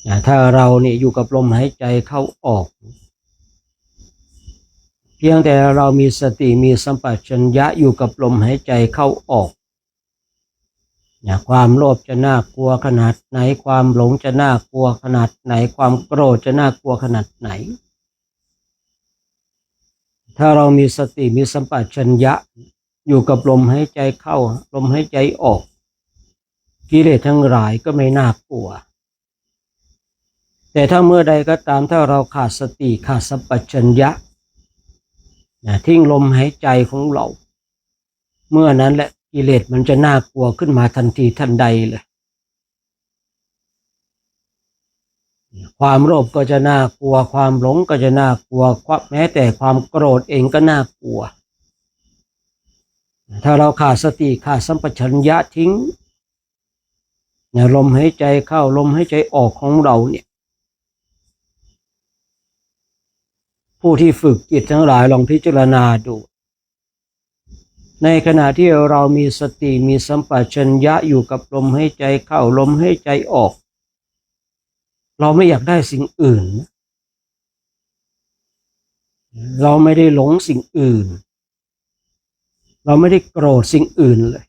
นะถ้าเราเนี่ยอยู่กับลมหายใจเข้าออกเพียงแต่เรามีสติมีสัมปชัญญะอยู่กับลมหายใจเข้าออกนะความโลภจะน่ากลัวขนาดไหนความหลงจะน่ากลัวขนาดไหนความโกรธจะน่ากลัวขนาดไหนถ้าเรามีสติมีสัมปชัญญะอยู่กับลมหายใจเข้าลมหายใจออกกิเลสทั้งหลายก็ไม่น่ากลัวแต่ถ้าเมื่อใดก็ตามถ้าเราขาดสติขาดสัมปชัญญะทิ้งลมหายใจของเราเมื่อนั้นแหละกิเลสมันจะน่ากลัวขึ้นมาทันทีทันใดเลยความโลภก็จะน่ากลัวความหลงก็จะน่ากลัวแม้แต่ความโกรธเองก็น่ากลัว ถ้าเราขาดสติขาดสัมปชัญญะทิ้งเนี่ยลมหายใจเข้าลมหายใจออกของเราเนี่ยผู้ที่ฝึกจิตทั้งหลายลองพิจารณาดูในขณะที่เรามีสติมีสัมปชัญญะอยู่กับลมหายใจเข้าลมหายใจออกเราไม่อยากได้สิ่งอื่นเราไม่ได้หลงสิ่งอื่นเราไม่ได้โกรธสิ่งอื่นเลย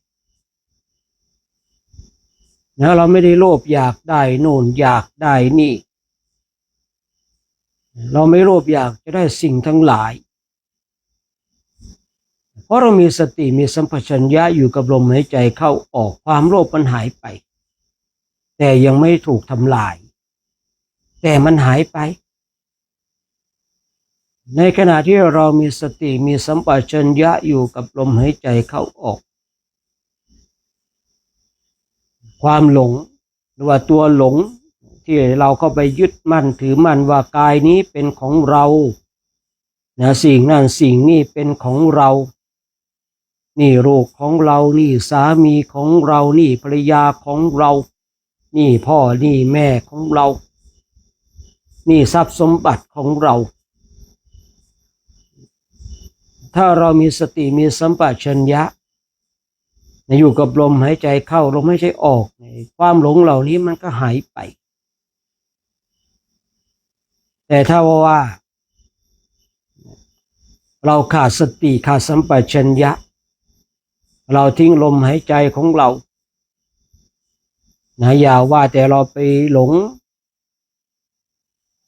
นะเราไม่ได้โลภอยากได้โน่นอยากได้นี่เราไม่โลภอยากจะได้สิ่งทั้งหลายเพราะเรามีสติมีสัมปชัญญะอยู่กับลมหายใจเข้าออกความโลภมันหายไปแต่ยังไม่ถูกทำลายแต่มันหายไปในขณะที่เรามีสติมีสัมปชัญญะอยู่กับลมหายใจเข้าออกความหลงหรือว่าตัวหลงที่เราเข้าไปยึดมั่นถือมั่นว่ากายนี้เป็นของเรานะสิ่งนั้นสิ่งนี้เป็นของเรานี่ลูกของเรานี่สามีของเรานี่ภรรยาของเรานี่พ่อนี่แม่ของเรานี่ทรัพย์สมบัติของเราถ้าเรามีสติมีสัมปชัญญะอยู่กับลมหายใจเข้าลมหายใจออกความหลงเหล่านี้มันก็หายไปแต่ถ้าว่าเราขาดสติขาดสัมปชัญญะเราทิ้งลมหายใจของเรานะอย่าว่าแต่เราไปหลง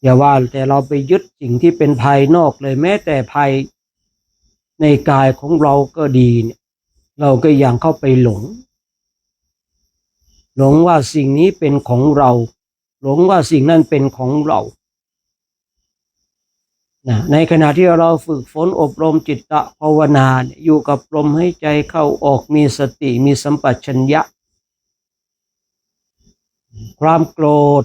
อย่าว่าแต่เราไปยึดสิ่งที่เป็นภายนอกเลยแม้แต่ภายในกายของเราก็ดีเนี่ยเราก็ยังเข้าไปหลงว่าสิ่งนี้เป็นของเราหลงว่าสิ่งนั้นเป็นของเราในขณะที่เราฝึกฝนอบรมจิตตภาวนาอยู่กับลมหายใจเข้าออกมีสติมีสัมปชัญญะความโกรธ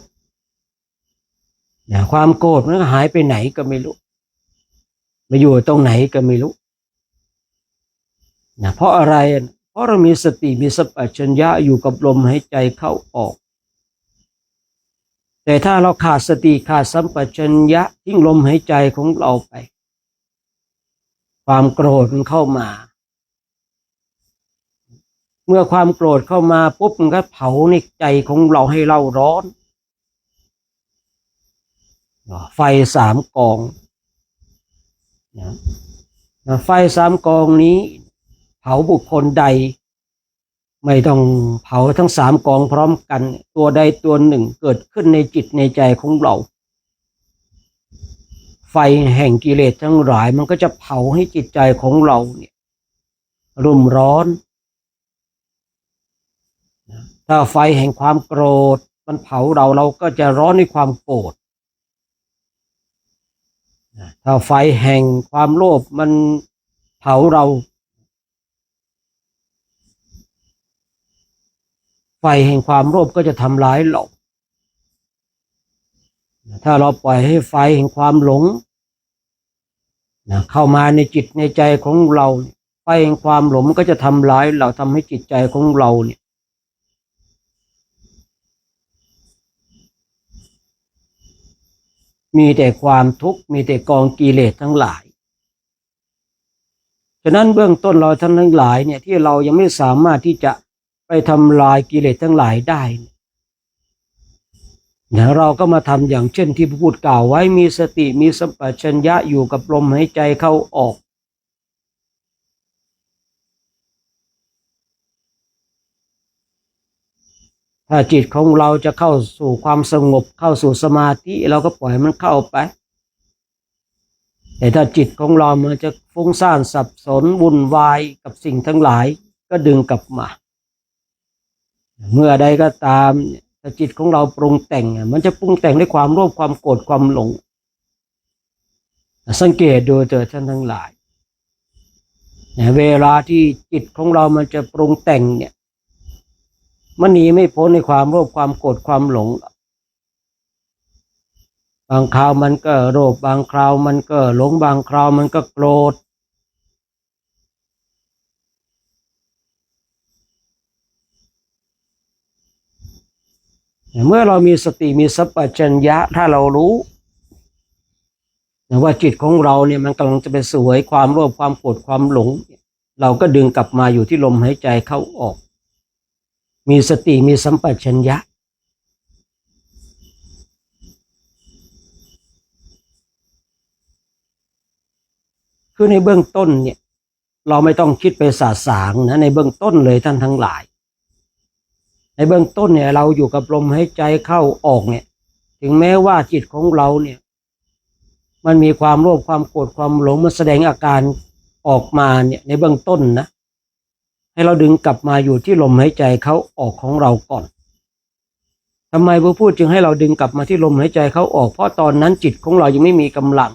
ความโกรธมันก็หายไปไหนก็ไม่รู้มาอยู่ตรงไหนก็ไม่รู้เพราะอะไรเพราะเรามีสติมีสัมปชัญญะอยู่กับลมหายใจเข้าออกแต่ถ้าเราขาดสติขาดสัมปชัญญะทิ้งลมหายใจของเราไปความโกรธมันเข้ามาเมื่อความโกรธเข้ามาปุ๊บมันก็เผาในใจของเราให้เราร้อนไฟสามกองไฟสามกองนี้เผาบุคคลใดไม่ต้องเผาทั้งสามกองพร้อมกันตัวใดตัวหนึ่งเกิดขึ้นในจิตในใจของเราไฟแห่งกิเลสทั้งหลายมันก็จะเผาให้จิตใจของเราเนี่ยรุ่มร้อนถ้าไฟแห่งความโกรธมันเผาเราก็จะร้อนในความโกรธถ้าไฟแห่งความโลภมันเผาเราไฟแห่งความโลภก็จะทำร้ายเราถ้าเราปล่อยให้ไฟแห่งความหลงเข้ามาในจิตในใจของเราไฟแห่งความหลงมันก็จะทำร้ายเราทำให้จิตใจของเราเนี่ยมีแต่ความทุกข์มีแต่กองกิเลสทั้งหลายฉะนั้นเบื้องต้นเราทั้งหลายเนี่ยที่เรายังไม่สามารถที่จะไปทำลายกิเลสทั้งหลายได้เราก็มาทำอย่างเช่นที่พระพุทธกล่าวไว้มีสติมีสัมปชัญญะอยู่กับลมหายใจเข้าออกถ้าจิตของเราจะเข้าสู่ความสงบเข้าสู่สมาธิเราก็ปล่อยมันเข้าไปแต่ถ้าจิตของเรามันจะฟุ้งซ่านสับสนวุ่นวายกับสิ่งทั้งหลายก็ดึงกลับมาเมื่อใดก็ตามถ้าจิตของเราปรุงแต่งมันจะปรุงแต่งด้วยความโลภความโกรธความหลงสังเกตดูเถิดท่านทั้งหลายเวลาที่จิตของเรามันจะปรุงแต่งเนี่ยมันหนีไม่พ้นในความโลภความโกรธความหลงบางคราวมันก็โลภบางคราวมันก็หลงบางคราวมันก็โกรธ เมื่อเรามีสติมีสัมปชัญญะถ้าเรารู้ว่าจิตของเราเนี่ยมันกำลังจะไปสวยความโลภความโกรธความหลงเราก็ดึงกลับมาอยู่ที่ลมหายใจเข้าออกมีสติมีสัมปชัญญะคือในเบื้องต้นเนี่ยเราไม่ต้องคิดไปสาสางนะในเบื้องต้นเลยท่านทั้งหลายในเบื้องต้นเนี่ยเราอยู่กับลมหายใจเข้าออกเนี่ยถึงแม้ว่าจิตของเราเนี่ยมันมีความโลภความโกรธความหลงมันแสดงอาการออกมาเนี่ยในเบื้องต้นนะให้เราดึงกลับมาอยู่ที่ลมหายใจเข้าออกของเราก่อนทำไมพระพูดจึงให้เราดึงกลับมาที่ลมหายใจเข้าออกเพราะตอนนั้นจิตของเรายังไม่มีกำลัง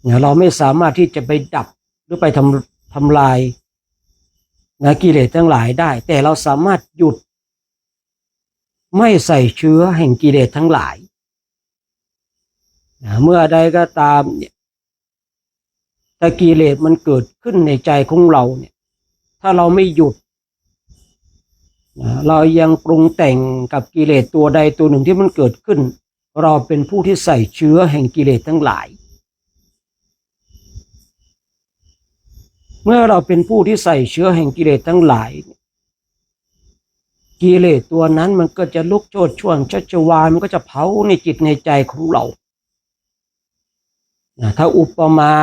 เนี่ยเราไม่สามารถที่จะไปดับหรือไปทำลายกิเลสทั้งหลายได้แต่เราสามารถหยุดไม่ใส่เชื้อแห่งกิเลสทั้งหลายเมื่อใดก็ตามเนี่ยถ้ากิเลสมันเกิดขึ้นในใจของเราเนี่ยถ้าเราไม่หยุดเรายังปรุงแต่งกับกิเลสตัวใดตัวหนึ่งที่มันเกิดขึ้นเราเป็นผู้ที่ใส่เชื้อแห่งกิเลสทั้งหลายเมื่อเราเป็นผู้ที่ใส่เชื้อแห่งกิเลสทั้งหลายกิเลสตัวนั้นมันก็จะลุกโชติช่วงชัชวาลมันก็จะเผาในจิตในใจของเราถ้าอุปมา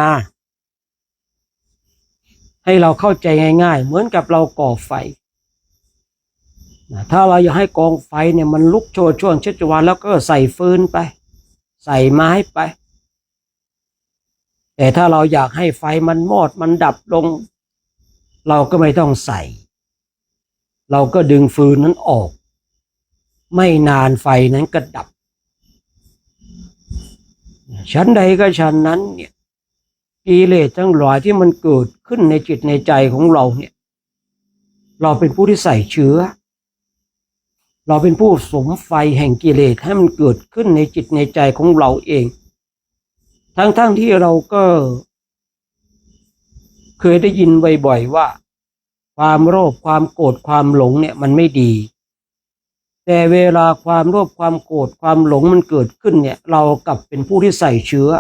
ให้เราเข้าใจง่ายๆเหมือนกับเราก่อไฟถ้าเราอยากให้กองไฟเนี่ยมันลุกโชติช่วงชัชวาลแล้วก็ใส่ฟืนไปใส่ไม้ไปแต่ถ้าเราอยากให้ไฟมันมอดมันดับลงเราก็ไม่ต้องใส่เราก็ดึงฟืนนั้นออกไม่นานไฟนั้นก็ดับชั้นใดก็ชั้นนั้นเนี่ยกิเลสทั้งหลายที่มันเกิดขึ้นในจิตในใจของเราเนี่ยเราเป็นผู้ที่ใส่เชื้อเราเป็นผู้สมไฟแห่งกิเลสให้มันเกิดขึ้นในจิตในใจของเราเองทั้งที่เราก็เคยได้ยินบ่อยๆว่าความโลภความโกรธความหลงเนี่ยมันไม่ดีแต่เวลาความโลภความโกรธความหลงมันเกิดขึ้นเนี่ยเรากลับเป็นผู้ที่ใส่เชื้อ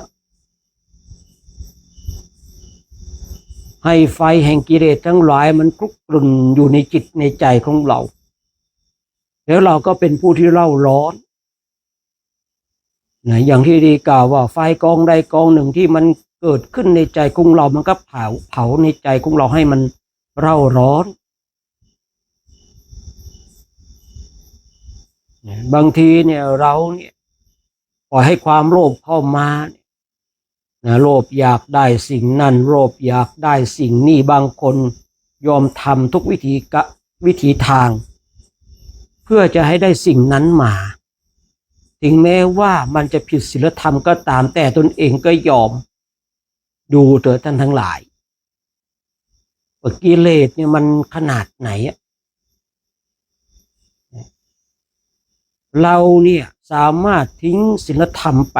ให้ไฟแห่งกิเลสทั้งหลายมันคลุกกลุ่นอยู่ในจิตในใจของเราแล้วเราก็เป็นผู้ที่เร่าร้อนอย่างที่ดีกล่าวว่าไฟกองใดกองหนึ่งที่มันเกิดขึ้นในใจของเรามันก็เผาในใจของเราให้มันเร่าร้อนบางทีเนี่ยเราเนี่ยปล่อยให้ความโลภเข้ามาโลภอยากได้สิ่งนั้นโลภอยากได้สิ่งนี้บางคนยอมทำทุกวิธีทางเพื่อจะให้ได้สิ่งนั้นมาถึงแม้ว่ามันจะผิดศีลธรรมก็ตามแต่ตนเองก็ยอมดูเถอะท่านทั้งหลายว่ากิเลสเนี่ยมันขนาดไหนเราเนี่ยสามารถทิ้งศีลธรรมไป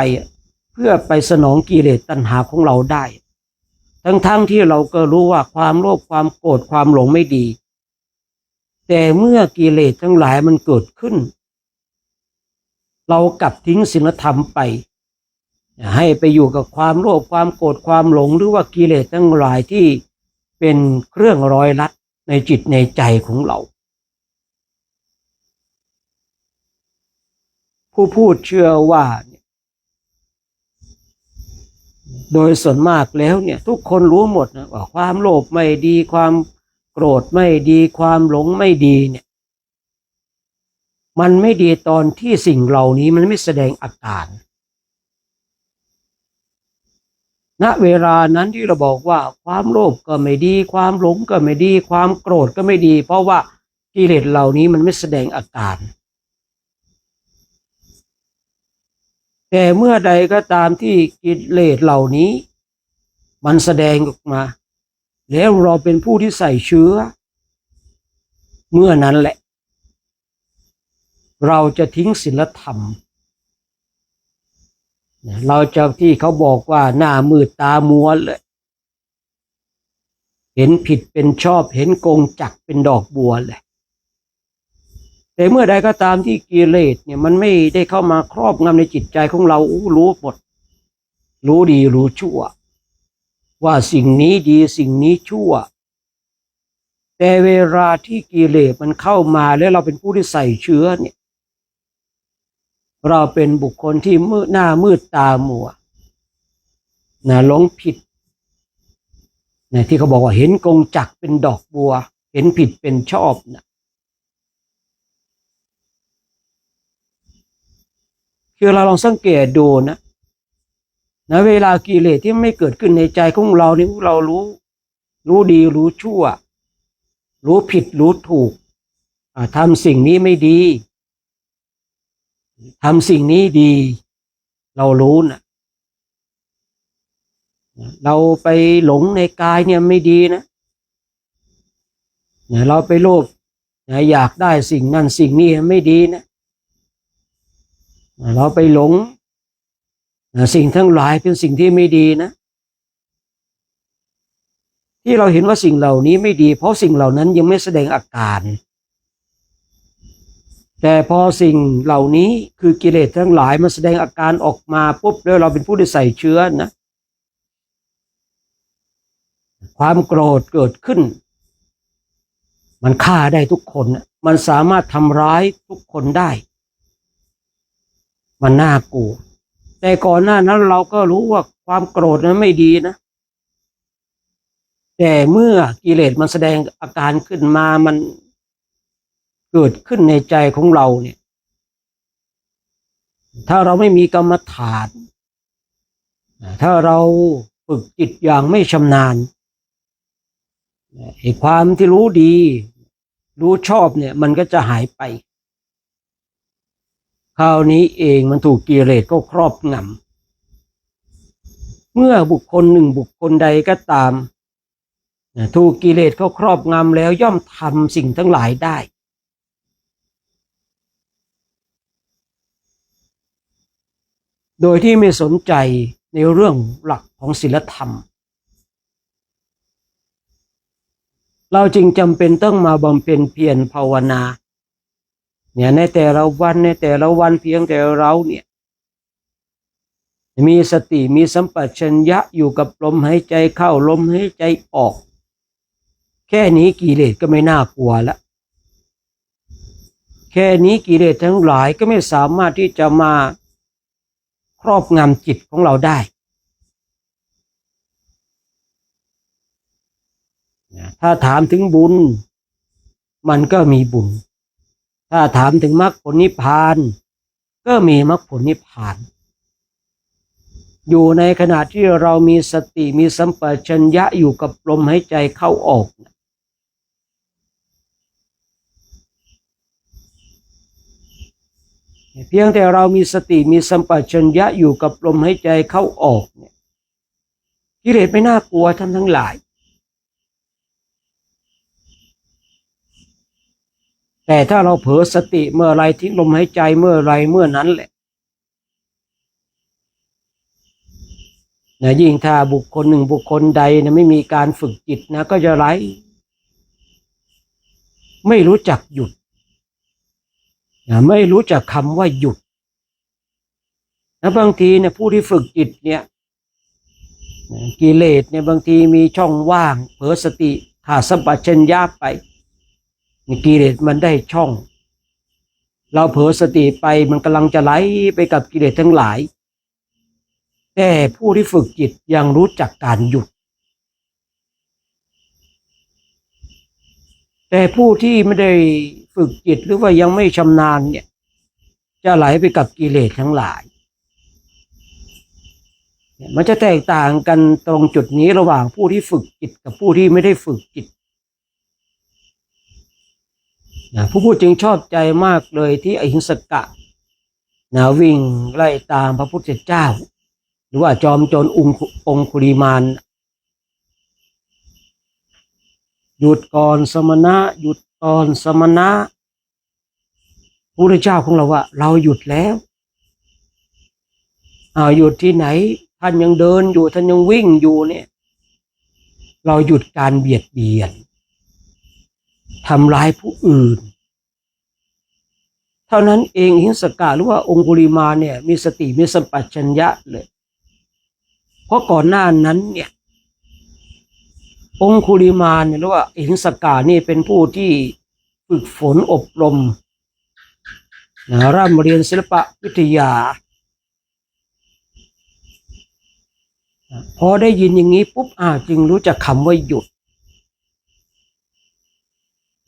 เพื่อไปสนองกิเลสตัณหาของเราได้ทั้งที่เราก็รู้ว่าความโลภความโกรธความหลงไม่ดีแต่เมื่อกิเลสทั้งหลายมันเกิดขึ้นเรากลับทิ้งศีลธรรมไปให้ไปอยู่กับความโลภความโกรธความหลงหรือว่ากิเลสทั้งหลายที่เป็นเครื่องร้อยลัดในจิตในใจของเราผู้พูดเชื่อว่าโดยส่วนมากแล้วเนี่ยทุกคนรู้หมดนะว่าความโลภไม่ดีความโกรธไม่ดีความหลงไม่ดีเนี่ยมันไม่ดีตอนที่สิ่งเหล่านี้มันไม่แสดงอาการณเวลานั้นที่เราบอกว่าความโลภก็ไม่ดีความหลงก็ไม่ดีความโกรธก็ไม่ดีเพราะว่ากิเลสเหล่านี้มันไม่แสดงอาการแต่เมื่อใดก็ตามที่กิเลสเหล่านี้มันแสดงออกมาแล้วเราเป็นผู้ที่ใส่เชื้อเมื่อนั้นแหละเราจะทิ้งศีลธรรมเราจะที่เขาบอกว่าหน้ามืดตามัวเลยเห็นผิดเป็นชอบเห็นกงจักรเป็นดอกบัวเลย แต่เมื่อใดก็ตามที่กิเลสเนี่ยมันไม่ได้เข้ามาครอบงำในจิตใจของเรารู้หมดรู้ดีรู้ชั่วว่าสิ่งนี้ดีสิ่งนี้ชั่วแต่เวลาที่กิเลสมันเข้ามาแล้วเราเป็นผู้ที่ใส่เชื้อเนี่ยเราเป็นบุคคลที่มืดหน้ามืดตามัวนะหลงผิดนะที่เขาบอกว่าเห็นกงจักรเป็นดอกบัวเห็นผิดเป็นชอบนะคือเราลองสังเกตดูนะเวลากิเลสที่ไม่เกิดขึ้นในใจของเรานี่เรารู้ดีรู้ชั่วรู้ผิดรู้ถูกทำสิ่งนี้ไม่ดีทำสิ่งนี้ดีเรารู้นะเราไปหลงในกายเนี่ยไม่ดีนะเราไปโลภอยากได้สิ่งนั้นสิ่งนี้ไม่ดีนะเราไปหลงสิ่งทั้งหลายเป็นสิ่งที่ไม่ดีนะที่เราเห็นว่าสิ่งเหล่านี้ไม่ดีเพราะสิ่งเหล่านั้นยังไม่แสดงอาการแต่พอสิ่งเหล่านี้คือกิเลสทั้งหลายมันแสดงอาการออกมาปุ๊บแล้วเราเป็นผู้ที่ใส่เชื้อนะความโกรธเกิดขึ้นมันฆ่าได้ทุกคนมันสามารถทำร้ายทุกคนได้มันน่ากลัวแต่ก่อนหน้านั้นเราก็รู้ว่าความโกรธนั้นไม่ดีนะแต่เมื่อกิเลสมันแสดงอาการขึ้นมามันเกิดขึ้นในใจของเราเนี่ยถ้าเราไม่มีกรรมฐานถ้าเราฝึกจิตอย่างไม่ชำนาญไอ้ความที่รู้ดีรู้ชอบเนี่ยมันก็จะหายไปคราวนี้เองมันถูกกิเลสก็ครอบงำเมื่อบุคคลหนึ่งบุคคลใดก็ตามถูกกิเลสเขาครอบงำแล้วย่อมทำสิ่งทั้งหลายได้โดยที่ไม่สนใจในเรื่องหลักของศีลธรรมเราจึงจำเป็นต้องมาบำเพ็ญเพียรภาวนาเนี่ยในแต่ละวันเพียงแต่เราเนี่ยมีสติมีสัมปชัญญะอยู่กับลมหายใจเข้าลมหายใจออกแค่นี้กิเลสก็ไม่น่ากลัวแล้วแค่นี้กิเลสทั้งหลายก็ไม่สามารถที่จะมาครอบงำจิตของเราได้ถ้าถามถึงบุญมันก็มีบุญถ้าถามถึงมรรคผลนิพพานก็มีมรรคผลนิพพานอยู่ในขณะที่เรามีสติมีสัมปชัญญะอยู่กับลมหายใจเข้าออกเพียงแต่เรามีสติมีสัมปชัญญะอยู่กับลมหายใจเข้าออกเนี่ยกิเลสไม่น่ากลัวท่านทั้งหลายแต่ถ้าเราเผลอสติเมื่อไรทิ้งลมหายใจเมื่อไรเมื่อนั้นแหละยิ่งถ้าบุคคลหนึ่งบุคคลใดไม่มีการฝึกจิตก็จะไร้ไม่รู้จักหยุดไม่รู้จักคำว่าหยุดบางทีผู้ที่ฝึกจิตกิเลสบางทีมีช่องว่างเผลอสติขาดสัมปชัญญะไปกิเลสมันได้ช่องเราเผลอสติไปมันกำลังจะไหลไปกับกิเลสทั้งหลายแต่ผู้ที่ฝึกจิตยังรู้จักการหยุดแต่ผู้ที่ไม่ได้ฝึกจิตหรือว่ายังไม่ชำนาญจะไหลไปกับกิเลสทั้งหลายมันจะแตกต่างกันตรงจุดนี้ระหว่างผู้ที่ฝึกจิตกับผู้ที่ไม่ได้ฝึกจิตผู้พูดจึงชอบใจมากเลยที่อหิงสกะวิ่งไล่ตามพระพุทธเจ้าหรือว่าจอมโจรองคุลิมานหยุดก่อนสมณะหยุดก่อนสมณะพระพุทธเจ้าของเราว่าเราหยุดแล้วหยุดที่ไหนท่านยังเดินอยู่ท่านยังวิ่งอยู่เนี่ยเราหยุดการเบียดเบียนทำร้ายผู้อื่น ท่านั้นเองหิงสกะหรือว่าองคุลิมานเนี่ยมีสติมีสัมปชัญญะเลยเพราะก่อนหน้านั้นเนี่ยองคุลิมานเนี่ยหรือว่าหิงสกะนี่เป็นผู้ที่ฝึกฝนอบรมร่ำเรียนศิลปวิทยาพอได้ยินอย่างนี้ปุ๊บจึงรู้จักคำว่าหยุด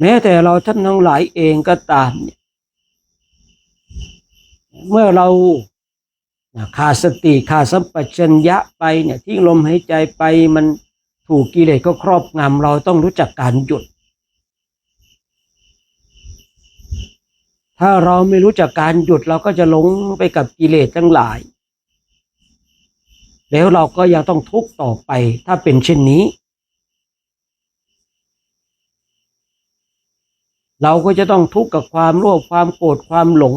แม้แต่เราท่านทั้งหลายเองก็ตามเนี่ยเมื่อเราขาดสติขาดสัมปชัญญะไปเนี่ยทิ้งลมหายใจไปมันถูกกิเลสก็ครอบงำเราต้องรู้จักการหยุดถ้าเราไม่รู้จักการหยุดเราก็จะหลงไปกับกิเลสทั้งหลายแล้วเราก็ยังต้องทุกข์ต่อไปถ้าเป็นเช่นนี้เราก็จะต้องทุกข์กับความโลภความโกรธความหลง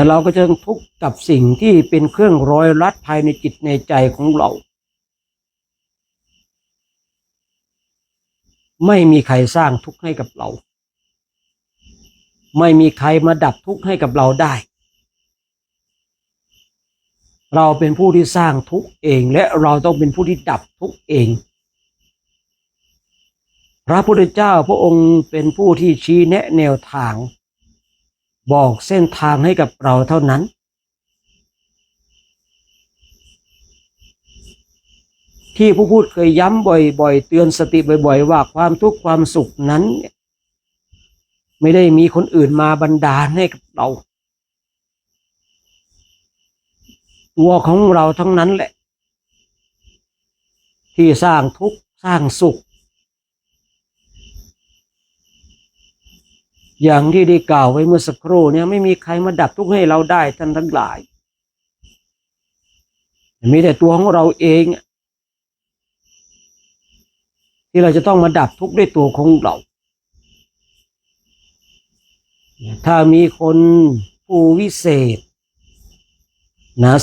เราก็จะต้องทุกข์กับสิ่งที่เป็นเครื่องร้อยรัดภายในจิตในใจของเราไม่มีใครสร้างทุกข์ให้กับเราไม่มีใครมาดับทุกข์ให้กับเราได้เราเป็นผู้ที่สร้างทุกข์เองและเราต้องเป็นผู้ที่ดับทุกข์เองพระพุทธเจ้าพระองค์เป็นผู้ที่ชี้แนะแนวทางบอกเส้นทางให้กับเราเท่านั้นที่ผู้พูดเคยย้ำบ่อยๆเตือนสติบ่อยๆว่าความทุกข์ความสุขนั้นไม่ได้มีคนอื่นมาบันดาลให้กับเราตัวของเราทั้งนั้นแหละที่สร้างทุกข์สร้างสุขอย่างที่ได้กล่าวไว้เมื่อสักครู่เนี่ยไม่มีใครมาดับทุกข์ให้เราได้ท่านทั้งหลายมีแต่ตัวของเราเองที่เราจะต้องมาดับทุกข์ด้วยตัวของเราถ้ามีคนผู้วิเศษ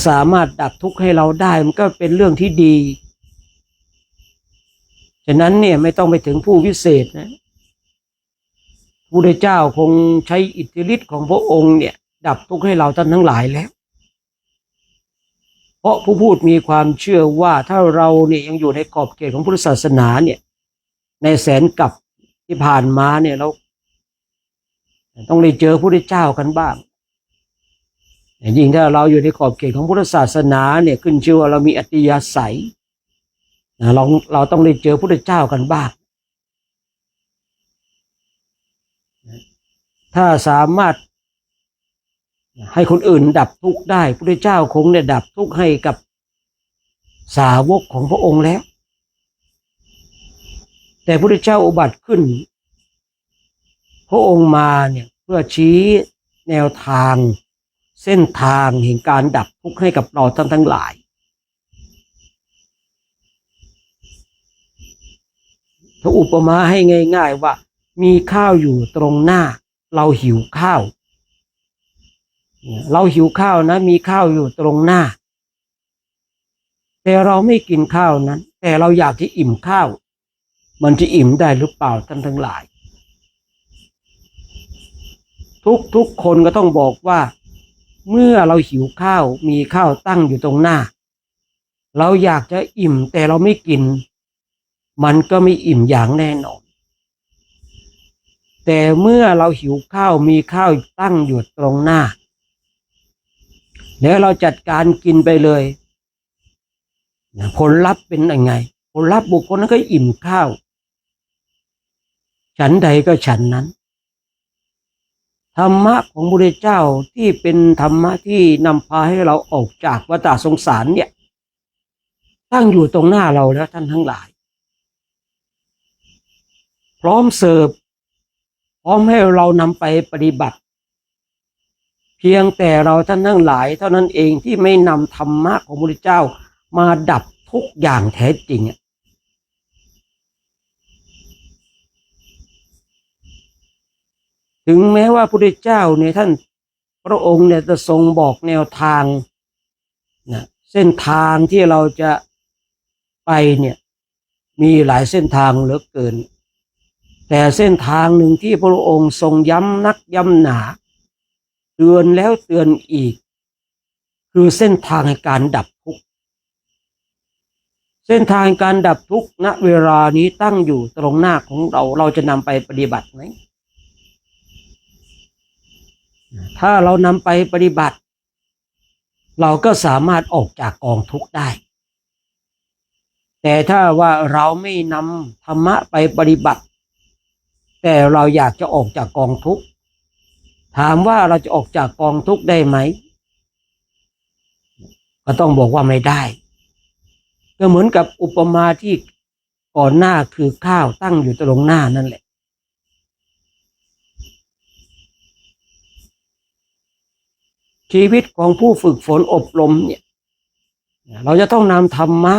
สามารถดับทุกข์ให้เราได้มันก็เป็นเรื่องที่ดีฉะนั้นเนี่ยไม่ต้องไปถึงผู้วิเศษนะพระพุทธเจ้าคงใช้อิทธิฤทธิ์ของพระองค์เนี่ยดับทุกข์ให้เราท่านทั้งหลายแล้วเพราะผู้พูดมีความเชื่อว่าถ้าเราเนี่ยยังอยู่ในขอบเขตของพุทธศาสนาเนี่ยในแสนกับที่ผ่านมาเนี่ยเราต้องได้เจอพระพุทธเจ้ากันบ้างยิ่งถ้าเราอยู่ในขอบเขตของพุทธศาสนาเนี่ยขึ้นชื่อว่าเรามีอัตยาศัยเราต้องได้เจอพระพุทธเจ้ากันบ้างถ้าสามารถให้คนอื่นดับทุกข์ได้พระพุทธเจ้าคงได้ดับทุกข์ให้กับสาวกของพระองค์แล้วแต่พระพุทธเจ้าอุบัติขึ้นพระองค์มาเนี่ยเพื่อชี้แนวทางเส้นทางแห่งการดับทุกข์ให้กับเราท่านทั้งหลายถ้าอุปมาให้ง่ายๆว่ามีข้าวอยู่ตรงหน้าเราหิวข้าวนะมีข้าวอยู่ตรงหน้าแต่เราไม่กินข้าวนั้นแต่เราอยากที่อิ่มข้าวมันจะอิ่มได้หรือเปล่าท่านทั้งหลายทุกคนก็ต้องบอกว่าเมื่อเราหิวข้าวมีข้าวตั้งอยู่ตรงหน้าเราอยากจะอิ่มแต่เราไม่กินมันก็ไม่อิ่มอย่างแน่นอนแต่เมื่อเราหิวข้าวมีข้าวตั้งอยู่ตรงหน้าแล้วเราจัดการกินไปเลยผลลัพธ์เป็นยังไงผลลัพธ์บุคคลนั้นก็อิ่มข้าวฉันใดก็ฉันนั้นธรรมะของพระพุทธเจ้าที่เป็นธรรมะที่นำพาให้เราออกจากวัฏสงสารเนี่ยตั้งอยู่ตรงหน้าเราแล้วท่านทั้งหลายพร้อมเสิร์ฟพร้อมให้เรานำไปปฏิบัติเพียงแต่เราท่านทั้งหลายเท่านั้นเองที่ไม่นำธรรมะของพระพุทธเจ้ามาดับทุกอย่างแท้จริงถึงแม้ว่าพระพุทธเจ้าเนี่ยท่านพระองค์เนี่ยจะทรงบอกแนวทางเส้นทางที่เราจะไปเนี่ยมีหลายเส้นทางเหลือเกิน แต่เส้นทางหนึ่งที่พระองค์ทรงย้ำนักย้ำหนาเตือนแล้วเตือนอีกคือเส้นทางในการดับทุกข์เส้นทางการดับทุกข์ณเวลานี้ตั้งอยู่ตรงหน้าของเราจะนำไปปฏิบัติไหมถ้าเรานำไปปฏิบัติเราก็สามารถออกจากกองทุกข์ได้แต่ถ้าว่าเราไม่นำธรรมะไปปฏิบัติแต่เราอยากจะออกจากกองทุกข์ถามว่าเราจะออกจากกองทุกข์ได้ไหมก็ต้องบอกว่าไม่ได้ก็เหมือนกับอุปมาที่ก่อนหน้าคือข้าวตั้งอยู่ตรงหน้านั่นแหละชีวิตของผู้ฝึกฝนอบรมเนี่ยเราจะต้องนำธรรมะ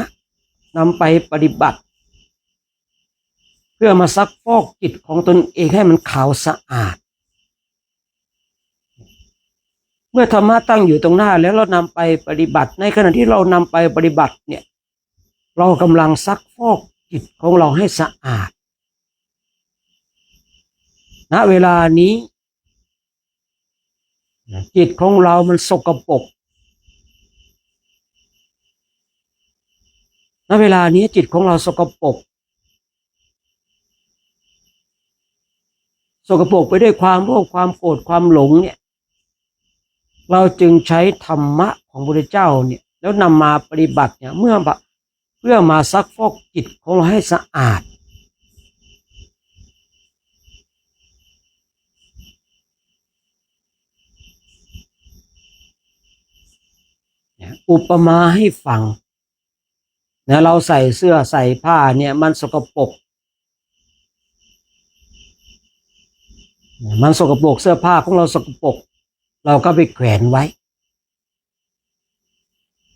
นำไปปฏิบัติเพื่อมาซักฟอกจิตของตนเองให้มันขาวสะอาดเมื่อธรรมะตั้งอยู่ตรงหน้าแล้วเรานำไปปฏิบัติในขณะที่เรานำไปปฏิบัติเนี่ยเรากำลังซักฟอกจิตของเราให้สะอาดณเวลานี้จิตของเรามันสกปรกณเวลานี้จิตของเราสกปรกไปด้วยความโลภความโกรธความหลงเนี่ยเราจึงใช้ธรรมะของพระพุทธเจ้าเนี่ยแล้วนำมาปฏิบัติเนี่ยเพื่อมาซักฟอกจิตของเราให้สะอาดอุปมาให้ฟังนะเราใส่เสื้อใส่ผ้าเนี่ยมันสกปรกเสื้อผ้าของเราสกปรกเราก็ไปแขวนไว้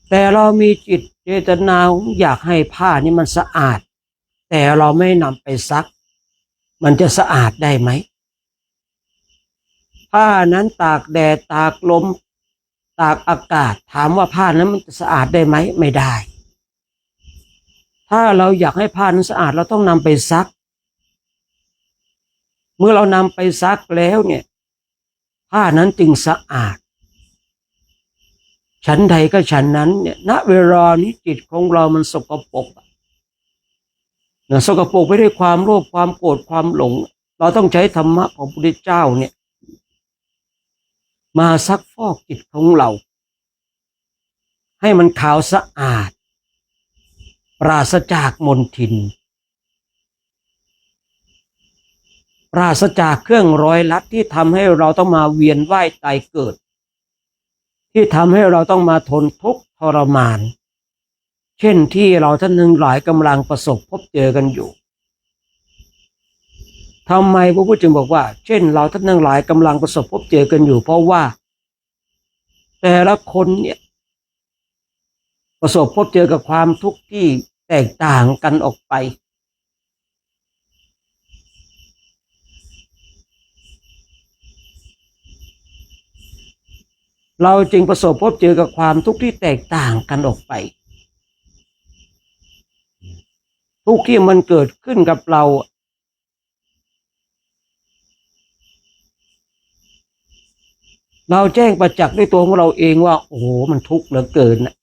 แต่เรามีจิตเจตนาอยากให้ผ้านี่มันสะอาดแต่เราไม่นำไปซักมันจะสะอาดได้ไหมผ้านั้นตากแดดตากลมตากอากาศถามว่าผ้านั้นมันจะสะอาดได้ไหมไม่ได้ถ้าเราอยากให้ผ้านั้นสะอาดเราต้องนำไปซักเมื่อเรานำไปซักแล้วเนี่ยผ้านั้นจึงสะอาดฉันใดก็ฉันนั้นเนี่ยณเวลานี้จิตของเรามันสกปรกสกปรกไปด้วยความโลภความโกรธความหลงเราต้องใช้ธรรมะของพระพุทธเจ้าเนี่ยมาซักฟอกจิตของเราให้มันขาวสะอาดปราศจากมลทินปราศจากเครื่องร้อยลัดที่ทำให้เราต้องมาเวียนว่ายตายเกิดที่ทำให้เราต้องมาทนทุกข์ทรมานเช่นที่เราท่านหนึ่งหลายกำลังประสบพบเจอกันอยู่ทำไมพระพุทธเจ้าจึงบอกว่าเช่นเราท่านหนึ่งหลายกำลังประสบพบเจอกันอยู่เพราะว่าแต่ละคนเนี่ยประสบพบเจอกับความทุกข์ที่แตกต่างกันออกไปเราจึงประสบพบเจอกับความทุกข์ที่แตกต่างกันออกไปทุกข์ที่มันเกิดขึ้นกับเราแจ้งประจักษ์ด้วยตัวของเราเองว่าโอ้โหมันทุกข์เหลือเกินนะ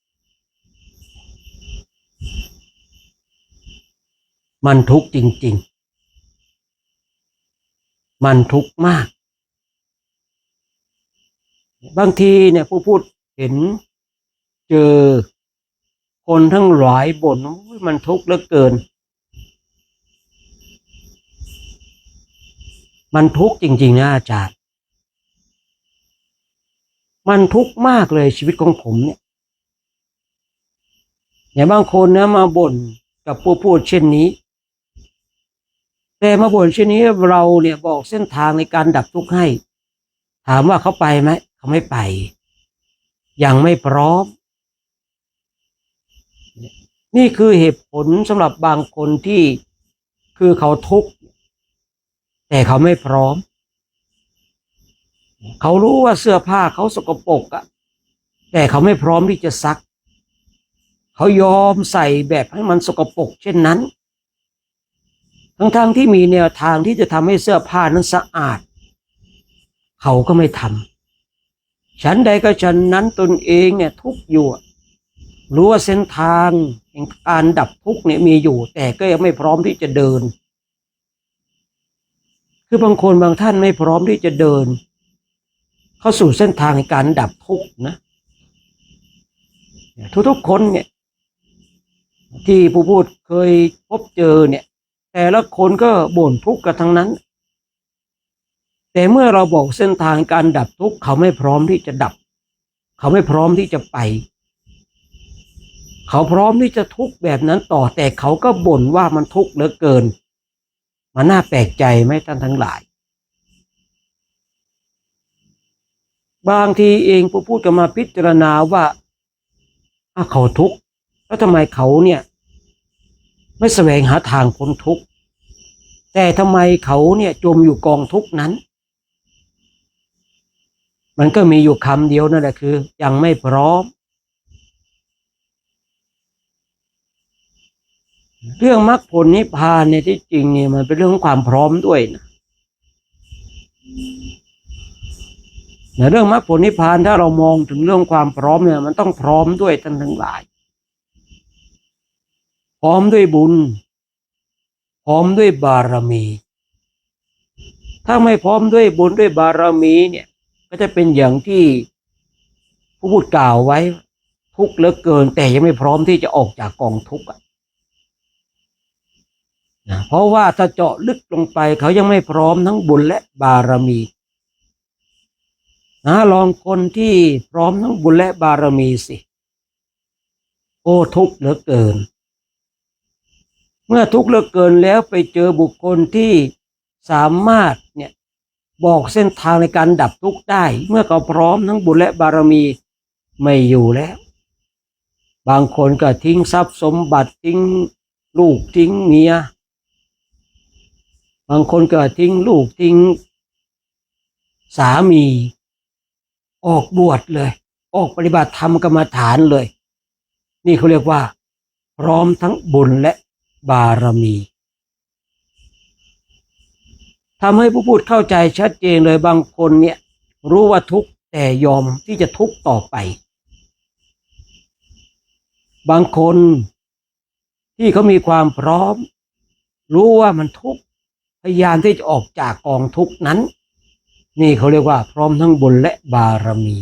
มันทุกข์จริงๆมันทุกข์มากบางทีเนี่ยผู้พูดเห็นเจอคนทั้งหลายบ่นมันทุกข์เหลือเกินมันทุกข์จริงๆนะอาจารย์มันทุกข์มากเลยชีวิตของผมเนี่ยอย่างบางคนนะมาบ่นกับผู้พูดเช่นนี้แต่มาบ่นเช่นนี้เราเนี่ยบอกเส้นทางในการดับทุกข์ให้ถามว่าเขาไปไหมเขาไม่ไปยังไม่พร้อมนี่คือเหตุผลสำหรับบางคนที่คือเขาทุกข์แต่เขาไม่พร้อมเขารู้ว่าเสื้อผ้าเขาสกปรกอะแต่เขาไม่พร้อมที่จะซักเขายอมใส่แบบให้มันสกปรกเช่นนั้น ทั้งที่มีแนวทางที่จะทำให้เสื้อผ้านั้นสะอาดเขาก็ไม่ทำฉันใดก็ฉันนั้นตนเองเนี่ยทุกข์อยู่รู้ว่าเส้นทางแห่งการดับทุกข์เนี่ยมีอยู่แต่ก็ยังไม่พร้อมที่จะเดินคือบางคนบางท่านไม่พร้อมที่จะเดินเข้าสู่เส้นทางในการดับทุกข์นะทุกคนเนี่ยที่ผู้พูดเคยพบเจอเนี่ยแต่ละคนก็บ่นทุกข์กันทั้งนั้นแต่เมื่อเราบอกเส้นทางการดับทุกข์เขาไม่พร้อมที่จะดับเขาไม่พร้อมที่จะไปเขาพร้อมที่จะทุกข์แบบนั้นต่อแต่เขาก็บ่นว่ามันทุกข์เหลือเกินมันน่าแปลกใจไหมท่านทั้งหลายบางทีเองผู้พูดก็มาพิจารณาว่าเขาทุกข์แล้วทำไมเขาเนี่ยไม่แสวงหาทางพ้นทุกข์แต่ทำไมเขาเนี่ยจมอยู่กองทุกข์นั้นมันก็มีอยู่คำเดียวนั่นแหละคือยังไม่พร้อมเรื่องมรรคผลนิพพานเนี่ยที่จริงเนี่ยมันเป็นเรื่องของความพร้อมด้วยนะเรื่องมรรคผลนิพพานถ้าเรามองถึงเรื่องความพร้อมเนี่ยมันต้องพร้อมด้วยท่านทั้งหลายพร้อมด้วยบุญพร้อมด้วยบารมีถ้าไม่พร้อมด้วยบุญด้วยบารมีเนี่ยก็จะเป็นอย่างที่ผู้พูดกล่าวไว้ทุกข์เหลือเกินแต่ยังไม่พร้อมที่จะออกจากกองทุกข์เพราะว่าถ้าเจาะลึกลงไปเขายังไม่พร้อมทั้งบุญและบารมีลองคนที่พร้อมทั้งบุญและบารมีสิโอ้ทุกข์เหลือเกินเมื่อทุกข์เหลือเกินแล้วไปเจอบุคคลที่สามารถเนี่ยบอกเส้นทางในการดับทุกข์ได้เมื่อเขาพร้อมทั้งบุญและบารมีไม่อยู่แล้วบางคนก็ทิ้งทรัพย์สมบัติทิ้งลูกทิ้งเมียบางคนก็ทิ้งลูกทิ้งสามีออกบวชเลยออกปฏิบัติธรรมกรรมฐานเลยนี่เขาเรียกว่าพร้อมทั้งบุญและบารมีทำให้ผู้พูดเข้าใจชัดเจนเลยบางคนเนี่ยรู้ว่าทุกข์แต่ยอมที่จะทุกข์ต่อไปบางคนที่เขามีความพร้อมรู้ว่ามันทุกข์พยายามที่จะออกจากกองทุกข์นั้นนี่เขาเรียกว่าพร้อมทั้งบุญและบารมี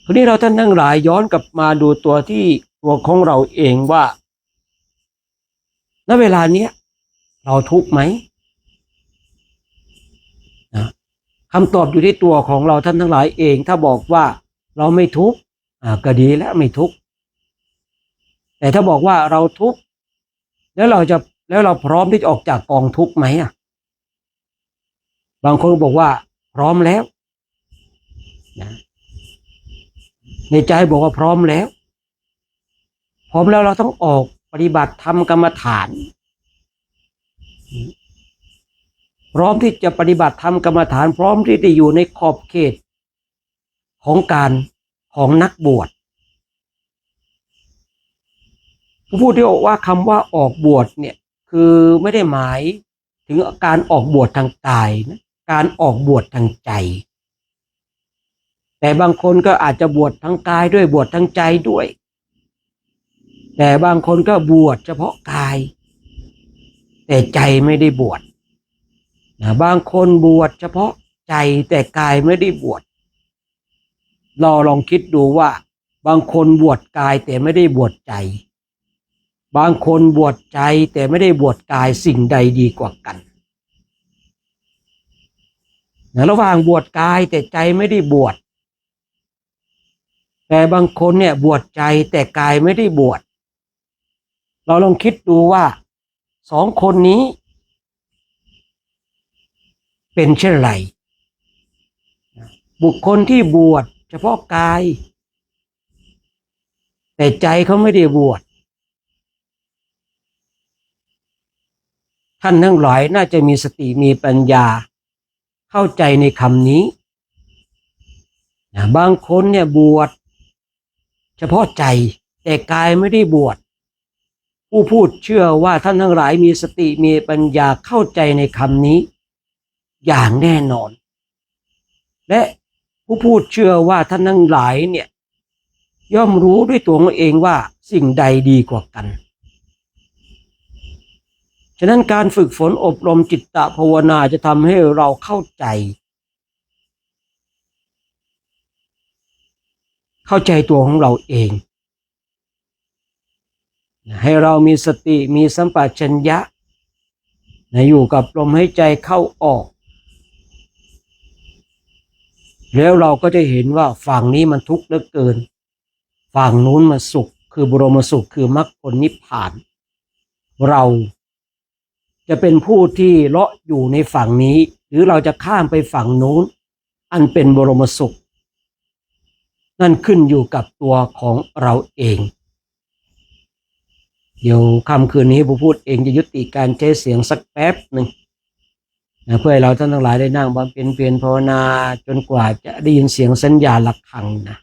ทีนี้เราท่านทั้งหลายย้อนกลับมาดูตัวของเราเองว่าณเวลาเนี้ยเราทุกข์ไหมคำตอบอยู่ที่ตัวของเราท่านทั้งหลายเองถ้าบอกว่าเราไม่ทุกข์ก็ดีแล้วไม่ทุกข์แต่ถ้าบอกว่าเราทุกข์แล้วเราพร้อมที่จะออกจากกองทุกข์ไหมบางคนบอกว่าพร้อมแล้วนะในใจบอกว่าพร้อมแล้วเราต้องออกปฏิบัติธรรมกรรมฐานพร้อมที่จะปฏิบัติธรรมกรรมฐานพร้อมที่จะอยู่ในขอบเขตของนักบวชผู้พูดที่บอกว่าคำว่าออกบวชเนี่ยคือไม่ได้หมายถึงการออกบวชทางกายนะการออกบวชทางใจแต่บางคนก็อาจจะบวชทางกายด้วยบวชทางใจด้วยแต่บางคนก็บวชเฉพาะกายแต่ใจไม่ได้บวชบางคนบวชเฉพาะใจแต่กายไม่ได้บวชเราลองคิดดูว่าบางคนบวชกายแต่ไม่ได้บวชใจบางคนบวชใจแต่ไม่ได้บวชกายสิ่งใดดีกว่ากันระหว่างบวชกายแต่ใจไม่ได้บวชแต่บางคนเนี่ยบวชใจแต่กายไม่ได้บวชเราลองคิดดูว่าสองคนนี้เป็นเช่นไรบุคคลที่บวชเฉพาะกายแต่ใจเขาไม่ได้บวชท่านทั้งหลายน่าจะมีสติมีปัญญาเข้าใจในคำนี้บางคนเนี่ยบวชเฉพาะใจแต่กายไม่ได้บวช ผู้พูดเชื่อว่าท่านทั้งหลายมีสติมีปัญญาเข้าใจในคำนี้อย่างแน่นอนและผู้พูดเชื่อว่าท่านทั้งหลายเนี่ยย่อมรู้ด้วยตัวของเองว่าสิ่งใดดีกว่ากันฉะนั้นการฝึกฝนอบรมจิตตภาวนาจะทำให้เราเข้าใจตัวของเราเองให้เรามีสติมีสัมปชัญญะอยู่กับลมหายใจเข้าออกแล้วเราก็จะเห็นว่าฝั่งนี้มันทุกข์เหลือเกินฝั่งนู้นมันสุขคือบรมสุขคือมรรคผลนิพพานเราจะเป็นผู้ที่เลาะอยู่ในฝั่งนี้หรือเราจะข้ามไปฝั่งนู้นอันเป็นบรมสุขนั่นขึ้นอยู่กับตัวของเราเองเดี๋ยวค่ำคืนนี้ผู้พูดเองจะยุติการใช้เสียงสักแป๊บหนึ่งเพื่อให้เราท่านทั้งหลายได้นั่งบำเพ็ญเพียรภาวนาจนกว่าจะได้ยินเสียงสัญญาณระฆังนะ